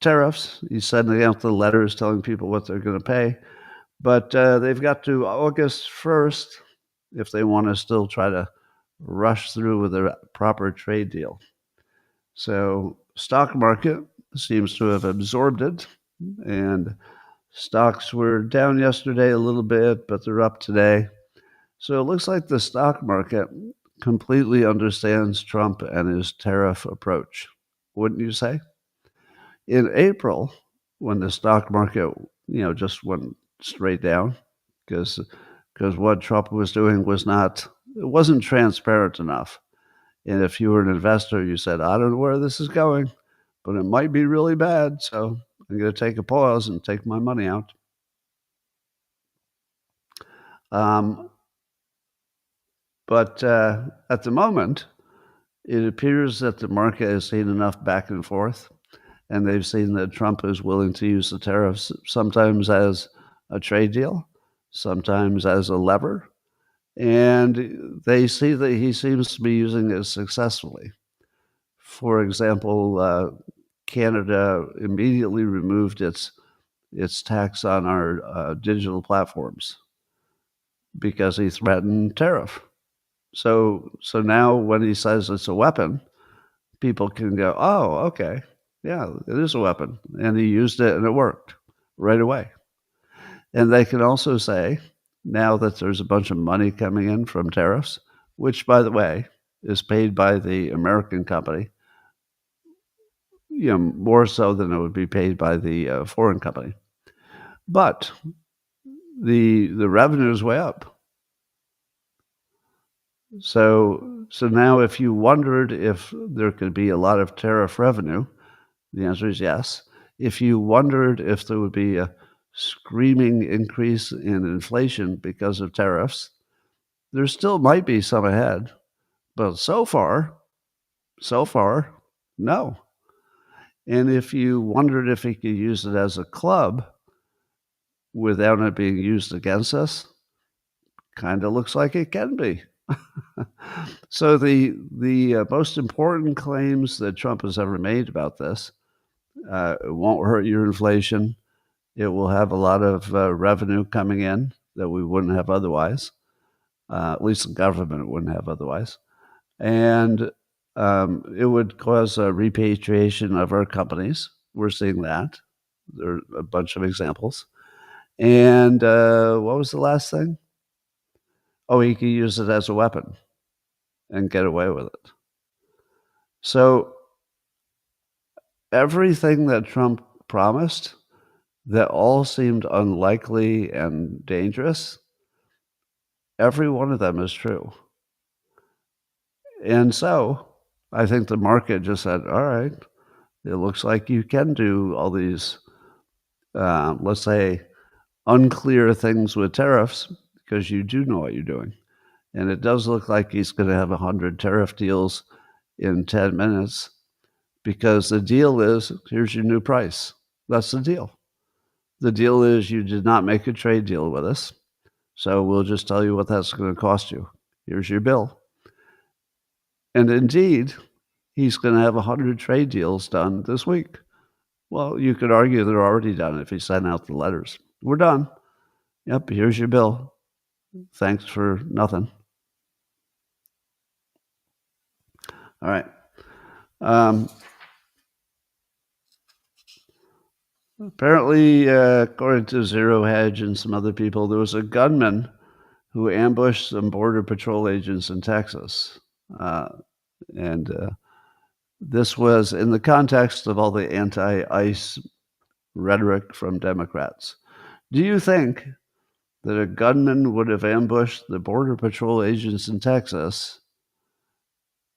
tariffs, he's sending out the letters telling people what they're going to pay. But they've got to August 1st if they want to still try to rush through with a proper trade deal. So stock market seems to have absorbed it, and stocks were down yesterday a little bit, but they're up today. So it looks like the stock market completely understands Trump and his tariff approach, wouldn't you say? In April, when the stock market, just went straight down because what Trump was doing wasn't transparent enough. And if you were an investor, you said, I don't know where this is going, but it might be really bad. So I'm going to take a pause and take my money out. But at the moment, it appears that the market has seen enough back and forth, and they've seen that Trump is willing to use the tariffs sometimes as a trade deal, sometimes as a lever, and they see that he seems to be using it successfully. For example, Canada immediately removed its tax on our digital platforms because he threatened tariff. So now when he says it's a weapon, people can go, oh, okay, yeah, it is a weapon. And he used it and it worked right away. And they can also say, now that there's a bunch of money coming in from tariffs, which, by the way, is paid by the American company, more so than it would be paid by the foreign company. But the revenue is way up. So now if you wondered if there could be a lot of tariff revenue, the answer is yes. If you wondered if there would be a screaming increase in inflation because of tariffs, there still might be some ahead. But so far, no. And if you wondered if he could use it as a club without it being used against us, kind of looks like it can be. So the most important claims that Trump has ever made about this, it won't hurt your inflation. It will have a lot of revenue coming in that we wouldn't have otherwise, at least the government wouldn't have otherwise. And it would cause a repatriation of our companies. We're seeing that. There are a bunch of examples. And what was the last thing? Oh, he could use it as a weapon and get away with it. So everything that Trump promised that all seemed unlikely and dangerous, every one of them is true. And so I think the market just said, all right, it looks like you can do all these, let's say, unclear things with tariffs because you do know what you're doing. And it does look like he's going to have 100 tariff deals in 10 minutes because the deal is, here's your new price. That's the deal. The deal is you did not make a trade deal with us, so we'll just tell you what that's going to cost you. Here's your bill. And indeed, he's going to have 100 trade deals done this week. Well, you could argue they're already done if he sent out the letters. We're done. Yep, here's your bill. Thanks for nothing. All right. Apparently, according to Zero Hedge and some other people, there was a gunman who ambushed some Border Patrol agents in Texas. And this was in the context of all the anti-ICE rhetoric from Democrats. Do you think that a gunman would have ambushed the Border Patrol agents in Texas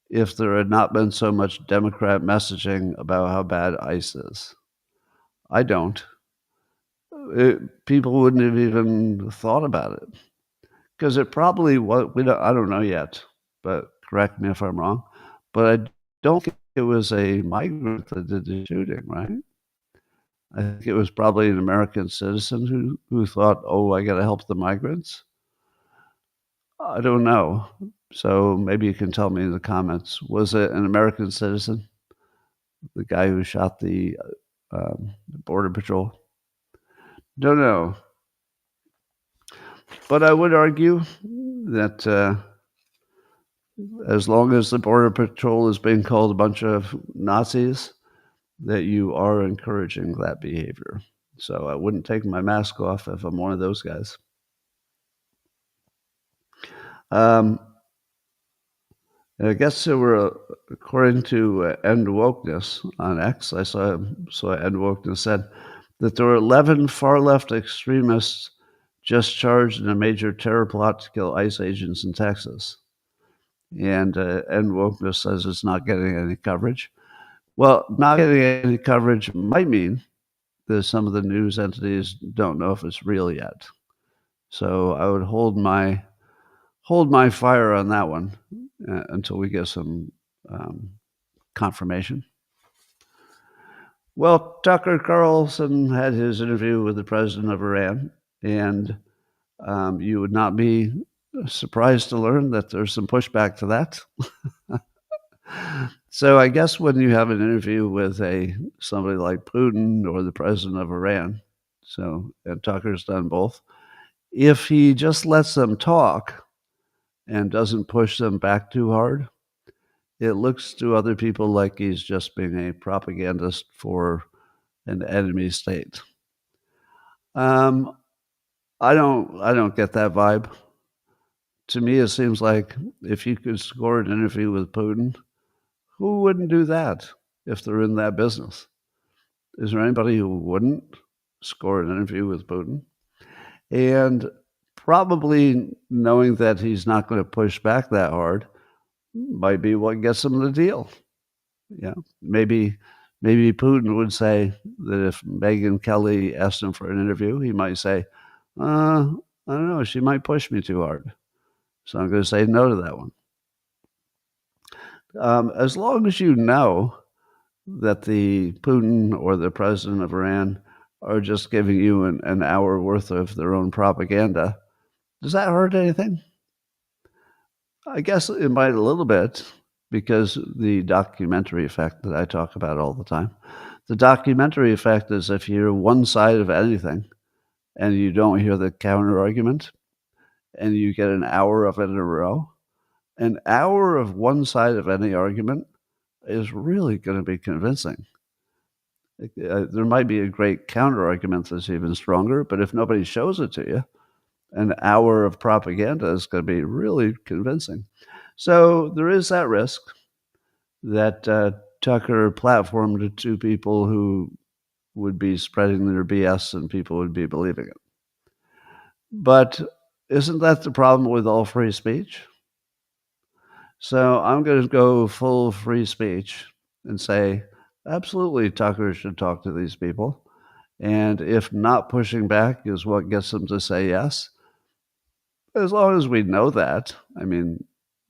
if there had not been so much Democrat messaging about how bad ICE is? I don't. People wouldn't have even thought about it because it probably was. I don't know yet, but correct me if I'm wrong. But I don't think it was a migrant that did the shooting, right? I think it was probably an American citizen who thought, oh, I got to help the migrants. I don't know. So maybe you can tell me in the comments. Was it an American citizen? The guy who shot the Border Patrol? Don't know. But I would argue that as long as the Border Patrol is being called a bunch of Nazis, that you are encouraging that behavior. So I wouldn't take my mask off if I'm one of those guys. I guess there were, according to End Wokeness on X, I saw End Wokeness said that there were 11 far-left extremists just charged in a major terror plot to kill ICE agents in Texas. And End Wokeness says it's not getting any coverage. Well, not getting any coverage might mean that some of the news entities don't know if it's real yet. So I would hold my hold my fire on that one until we get some confirmation. Well, Tucker Carlson had his interview with the president of Iran, and you would not be surprised to learn that there's some pushback to that. So I guess when you have an interview with somebody like Putin or the president of Iran, and Tucker's done both, if he just lets them talk and doesn't push them back too hard, it looks to other people like he's just being a propagandist for an enemy state. I don't get that vibe. To me, it seems like if you could score an interview with Putin, who wouldn't do that if they're in that business? Is there anybody who wouldn't score an interview with Putin? And probably knowing that he's not going to push back that hard might be what gets him the deal. Yeah, maybe Putin would say that if Megyn Kelly asked him for an interview, he might say, I don't know, she might push me too hard. So I'm going to say no to that one. As long as you know that the Putin or the president of Iran are just giving you an hour worth of their own propaganda, does that hurt anything? I guess it might a little bit, because the documentary effect that I talk about all the time. The documentary effect is if you're one side of anything and you don't hear the counter argument and you get an hour of it in a row, an hour of one side of any argument is really going to be convincing. There might be a great counter argument that's even stronger, but if nobody shows it to you, an hour of propaganda is going to be really convincing. So there is that risk that Tucker platformed to people who would be spreading their BS and people would be believing it. But isn't that the problem with all free speech? So I'm going to go full free speech and say, absolutely, Tucker should talk to these people. And if not pushing back is what gets them to say yes, as long as we know that, I mean,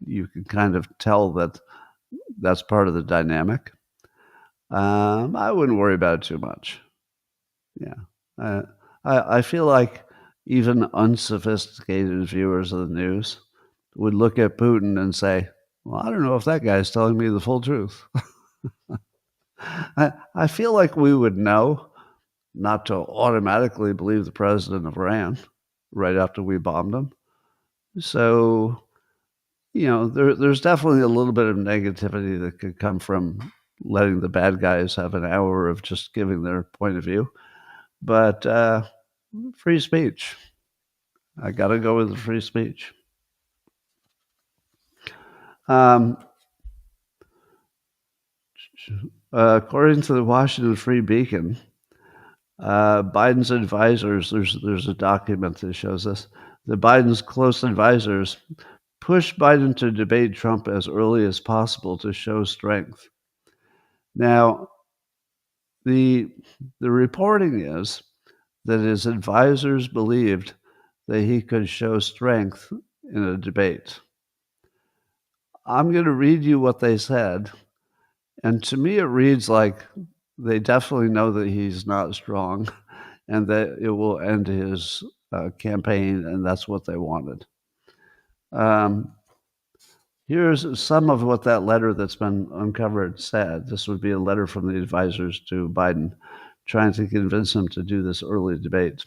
you can kind of tell that that's part of the dynamic. I wouldn't worry about it too much. Yeah. I feel like even unsophisticated viewers of the news would look at Putin and say, well, I don't know if that guy's telling me the full truth. I feel like we would know not to automatically believe the president of Iran right after we bombed him. So, there's definitely a little bit of negativity that could come from letting the bad guys have an hour of just giving their point of view. But free speech. I got to go with the free speech. According to the Washington Free Beacon, Biden's advisors, there's a document that shows this, the Biden's close advisors pushed Biden to debate Trump as early as possible to show strength. Now, the reporting is that his advisors believed that he could show strength in a debate. I'm going to read you what they said, and to me it reads like they definitely know that he's not strong and that it will end his campaign, and that's what they wanted. Here's some of what that letter that's been uncovered said. This would be a letter from the advisors to Biden trying to convince him to do this early debate.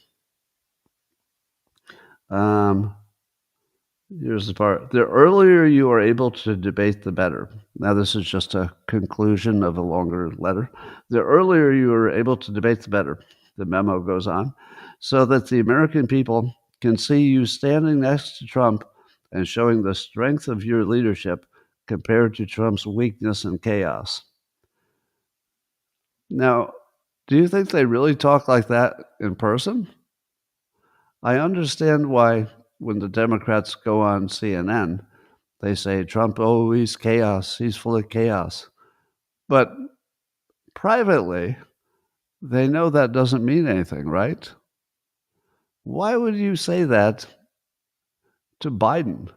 Here's the part. The earlier you are able to debate, the better. Now, this is just a conclusion of a longer letter. The earlier you are able to debate, the better. The memo goes on, so that the American people can see you standing next to Trump and showing the strength of your leadership compared to Trump's weakness and chaos. Now, do you think they really talk like that in person? I understand why when the Democrats go on CNN, they say, Trump, oh, he's chaos. He's full of chaos. But privately, they know that doesn't mean anything, right? Why would you say that to Biden?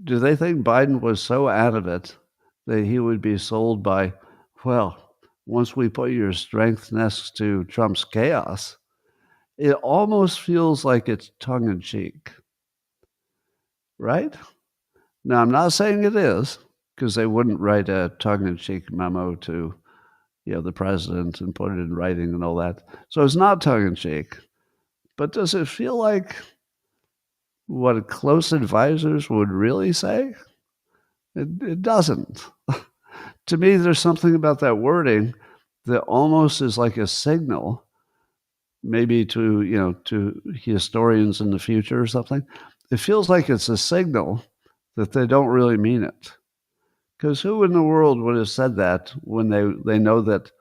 Do they think Biden was so out of it that he would be sold by, well, once we put your strength next to Trump's chaos, it almost feels like it's tongue in cheek, right? Now, I'm not saying it is, because they wouldn't write a tongue in cheek memo to the president and put it in writing and all that. So it's not tongue in cheek. But does it feel like what close advisors would really say? It doesn't. To me, there's something about that wording that almost is like a signal, maybe to historians in the future or something. It feels like it's a signal that they don't really mean it. Because who in the world would have said that when they know that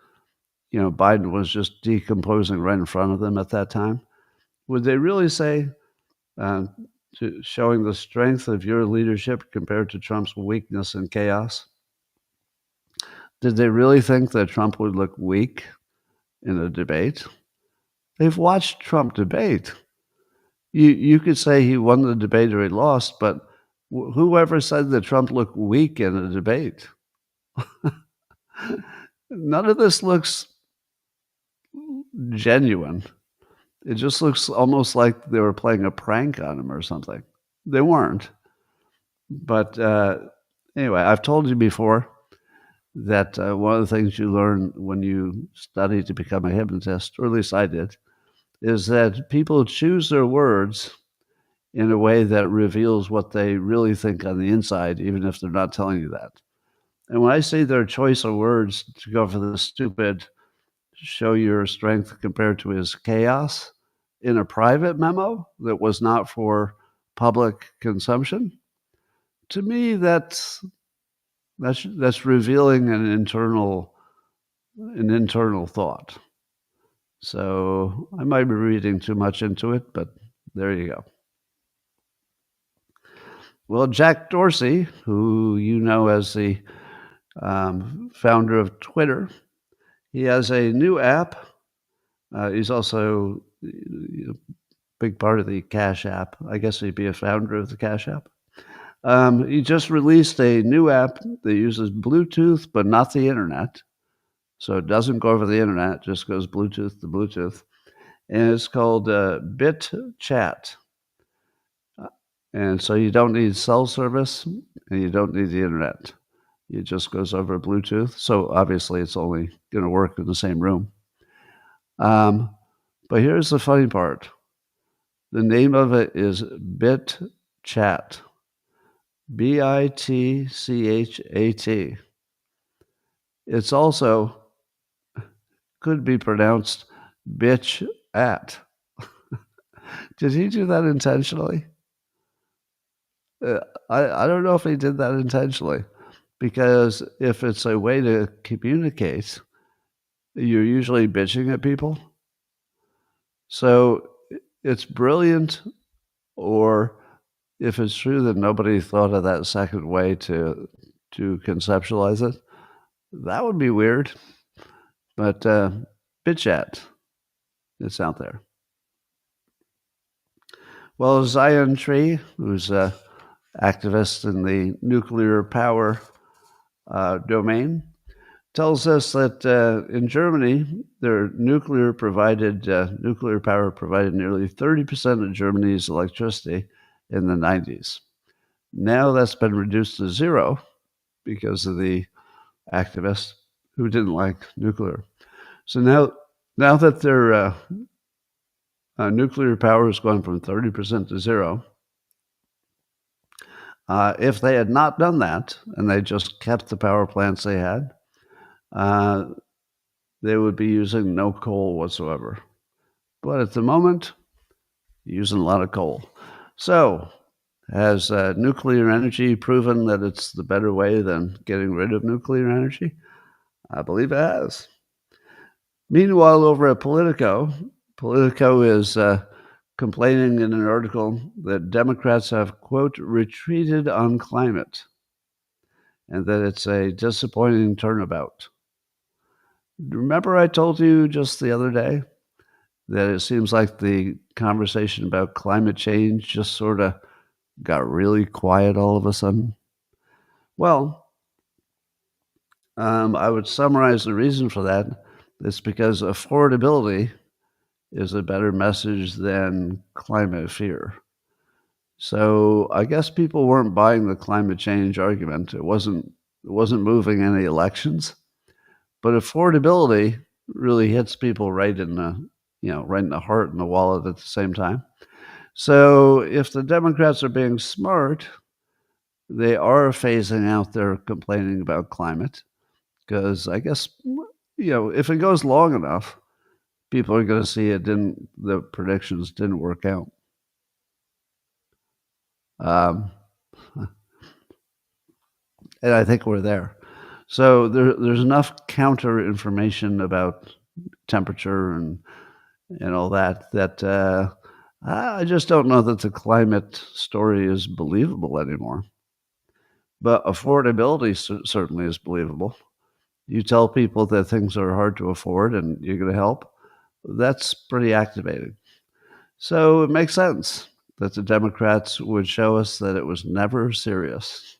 Biden was just decomposing right in front of them at that time? Would they really say, showing the strength of your leadership compared to Trump's weakness and chaos? Did they really think that Trump would look weak in a debate? They've watched Trump debate. You could say he won the debate or he lost, but whoever said that Trump looked weak in a debate? None of this looks genuine. It just looks almost like they were playing a prank on him or something. They weren't. But anyway, I've told you before that one of the things you learn when you study to become a hypnotist, or at least I did, is that people choose their words in a way that reveals what they really think on the inside, even if they're not telling you that. And when I say their choice of words to go for the stupid, show your strength compared to his chaos in a private memo that was not for public consumption, to me, that's revealing an internal thought. So I might be reading too much into it, but there you go. Well, Jack Dorsey, who you know as the founder of Twitter, he has a new app. He's also a big part of the Cash App. I guess he'd be a founder of the Cash App. He just released a new app that uses Bluetooth, but not the internet. So it doesn't go over the internet, just goes Bluetooth to Bluetooth. And it's called BitChat. And so you don't need cell service and you don't need the internet. It just goes over Bluetooth. So obviously it's only going to work in the same room. But here's the funny part. The name of it is BitChat. BITCHAT. It's also could be pronounced bitch at. Did he do that intentionally? I don't know if he did that intentionally, because if it's a way to communicate, you're usually bitching at people. So it's brilliant, or if it's true that nobody thought of that second way to conceptualize it, that would be weird. But BitChat, it's out there. Well, Zion Tree, who's an activist in the nuclear power domain, tells us that in Germany, their nuclear power provided nearly 30% of Germany's electricity in the 90s. Now that's been reduced to zero because of the activists who didn't like nuclear. So now that their nuclear power has gone from 30% to zero, if they had not done that and they just kept the power plants they had, they would be using no coal whatsoever. But at the moment, using a lot of coal. So has nuclear energy proven that it's the better way than getting rid of nuclear energy? I believe it has. Meanwhile, over at Politico is complaining in an article that Democrats have, quote, retreated on climate, and that it's a disappointing turnabout. Remember I told you just the other day that it seems like the conversation about climate change just sort of got really quiet all of a sudden? Well, I would summarize the reason for that. It's because affordability is a better message than climate fear. So I guess people weren't buying the climate change argument. It wasn't moving any elections, but affordability really hits people right in the heart and the wallet at the same time. So if the Democrats are being smart, they are phasing out their complaining about climate because I guess if it goes long enough, people are going to see the predictions didn't work out. Um, and I think we're there. So there's enough counter information about temperature and all that I just don't know that the climate story is believable anymore. But affordability certainly is believable. You tell people that things are hard to afford and you're going to help. That's pretty activating. So it makes sense that the Democrats would show us that it was never serious.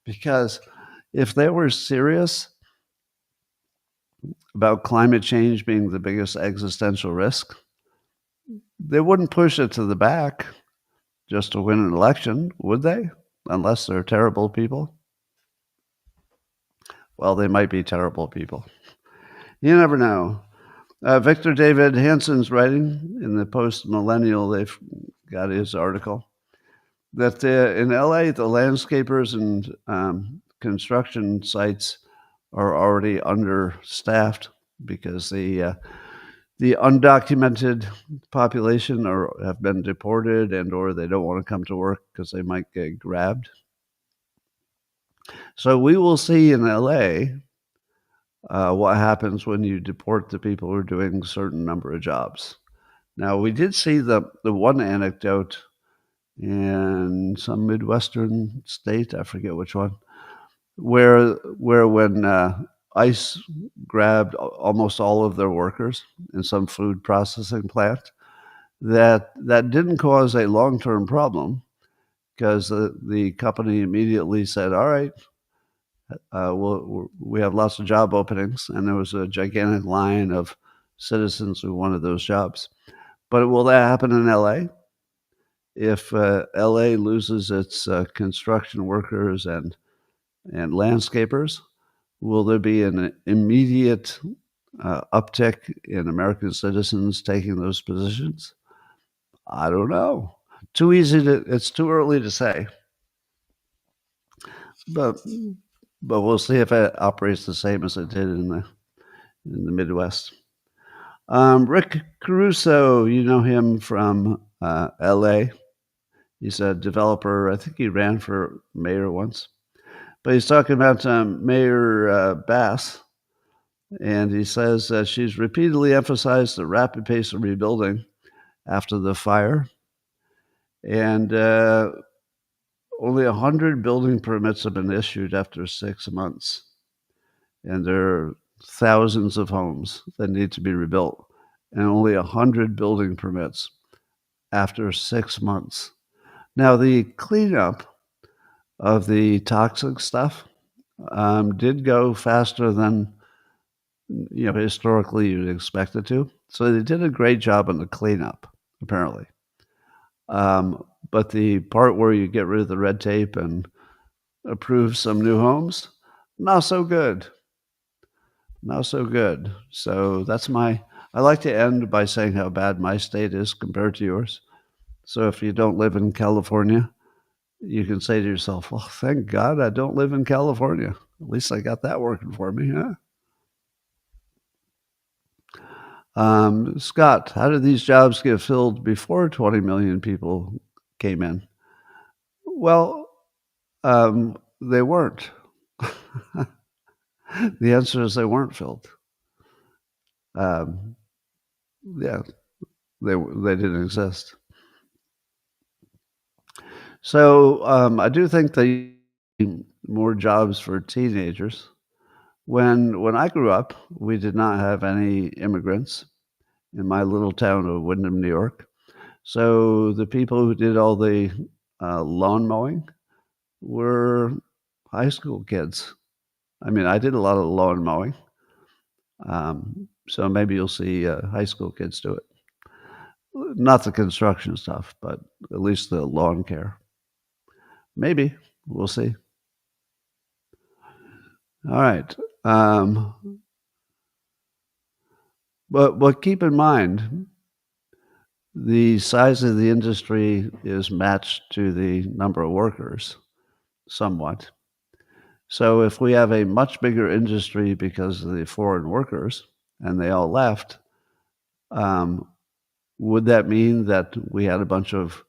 Because if they were serious about climate change being the biggest existential risk, they wouldn't push it to the back just to win an election, would they? Unless they're terrible people. Well, they might be terrible people. You never know. Victor David Hansen's writing in the Post-Millennial, they've got his article, that in LA, the landscapers and construction sites are already understaffed because the undocumented population have been deported or they don't want to come to work because they might get grabbed. So we will see in LA what happens when you deport the people who are doing a certain number of jobs. Now, we did see the one anecdote in some Midwestern state, I forget which one, where when ICE grabbed almost all of their workers in some food processing plant, that didn't cause a long-term problem because the company immediately said, all right, we have lots of job openings, and there was a gigantic line of citizens who wanted those jobs. But will that happen in LA? If LA loses its construction workers and landscapers, will there be an immediate uptick in American citizens taking those positions? I don't know. It's too early to say. But we'll see if it operates the same as it did in the Midwest. Rick Caruso, you know him from L.A. He's a developer. I think he ran for mayor once. But he's talking about Mayor Bass, and he says that she's repeatedly emphasized the rapid pace of rebuilding after the fire. And only 100 building permits have been issued after 6 months. And there are thousands of homes that need to be rebuilt, and only 100 building permits after 6 months. Now, the cleanup of the toxic stuff did go faster than historically you'd expect it to. So they did a great job on the cleanup, apparently. But the part where you get rid of the red tape and approve some new homes, not so good. Not so good. So I like to end by saying how bad my state is compared to yours. So if you don't live in California, you can say to yourself, well, thank God I don't live in California. At least I got that working for me, huh? Scott, how did these jobs get filled before 20 million people came in? Well, they weren't. The answer is they weren't filled. Yeah, they didn't exist. So I do think they need more jobs for teenagers. When I grew up, we did not have any immigrants in my little town of Windham, New York. So the people who did all the lawn mowing were high school kids. I mean, I did a lot of lawn mowing. So maybe you'll see high school kids do it. Not the construction stuff, but at least the lawn care. Maybe. We'll see. All right. But keep in mind, the size of the industry is matched to the number of workers somewhat. So if we have a much bigger industry because of the foreign workers and they all left, would that mean that we had a bunch of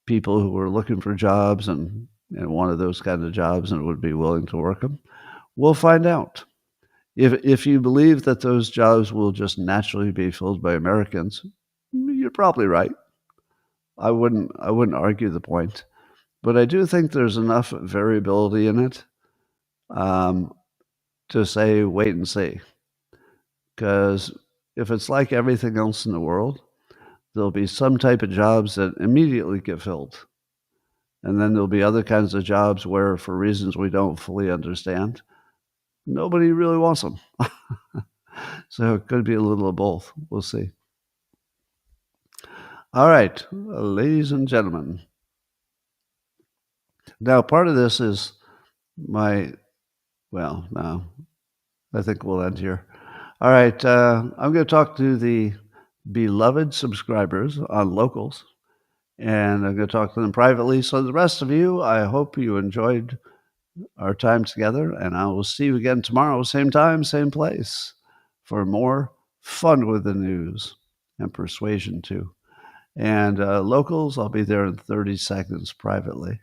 people who were looking for jobs and wanted those kind of jobs and would be willing to work them? We'll find out. If you believe that those jobs will just naturally be filled by Americans, you're probably right. I wouldn't argue the point, but I do think there's enough variability in it to say wait and see. Because if it's like everything else in the world, there'll be some type of jobs that immediately get filled. And then there'll be other kinds of jobs where, for reasons we don't fully understand, nobody really wants them. So it could be a little of both. We'll see. All right, ladies and gentlemen. Now, part of this is no, I think we'll end here. All right, I'm going to talk to the beloved subscribers on Locals, and I'm going to talk to them privately. So the rest of you, I hope you enjoyed our time together, and I will see you again tomorrow, same time, same place, for more fun with the news and persuasion too. And Locals, I'll be there in 30 seconds privately.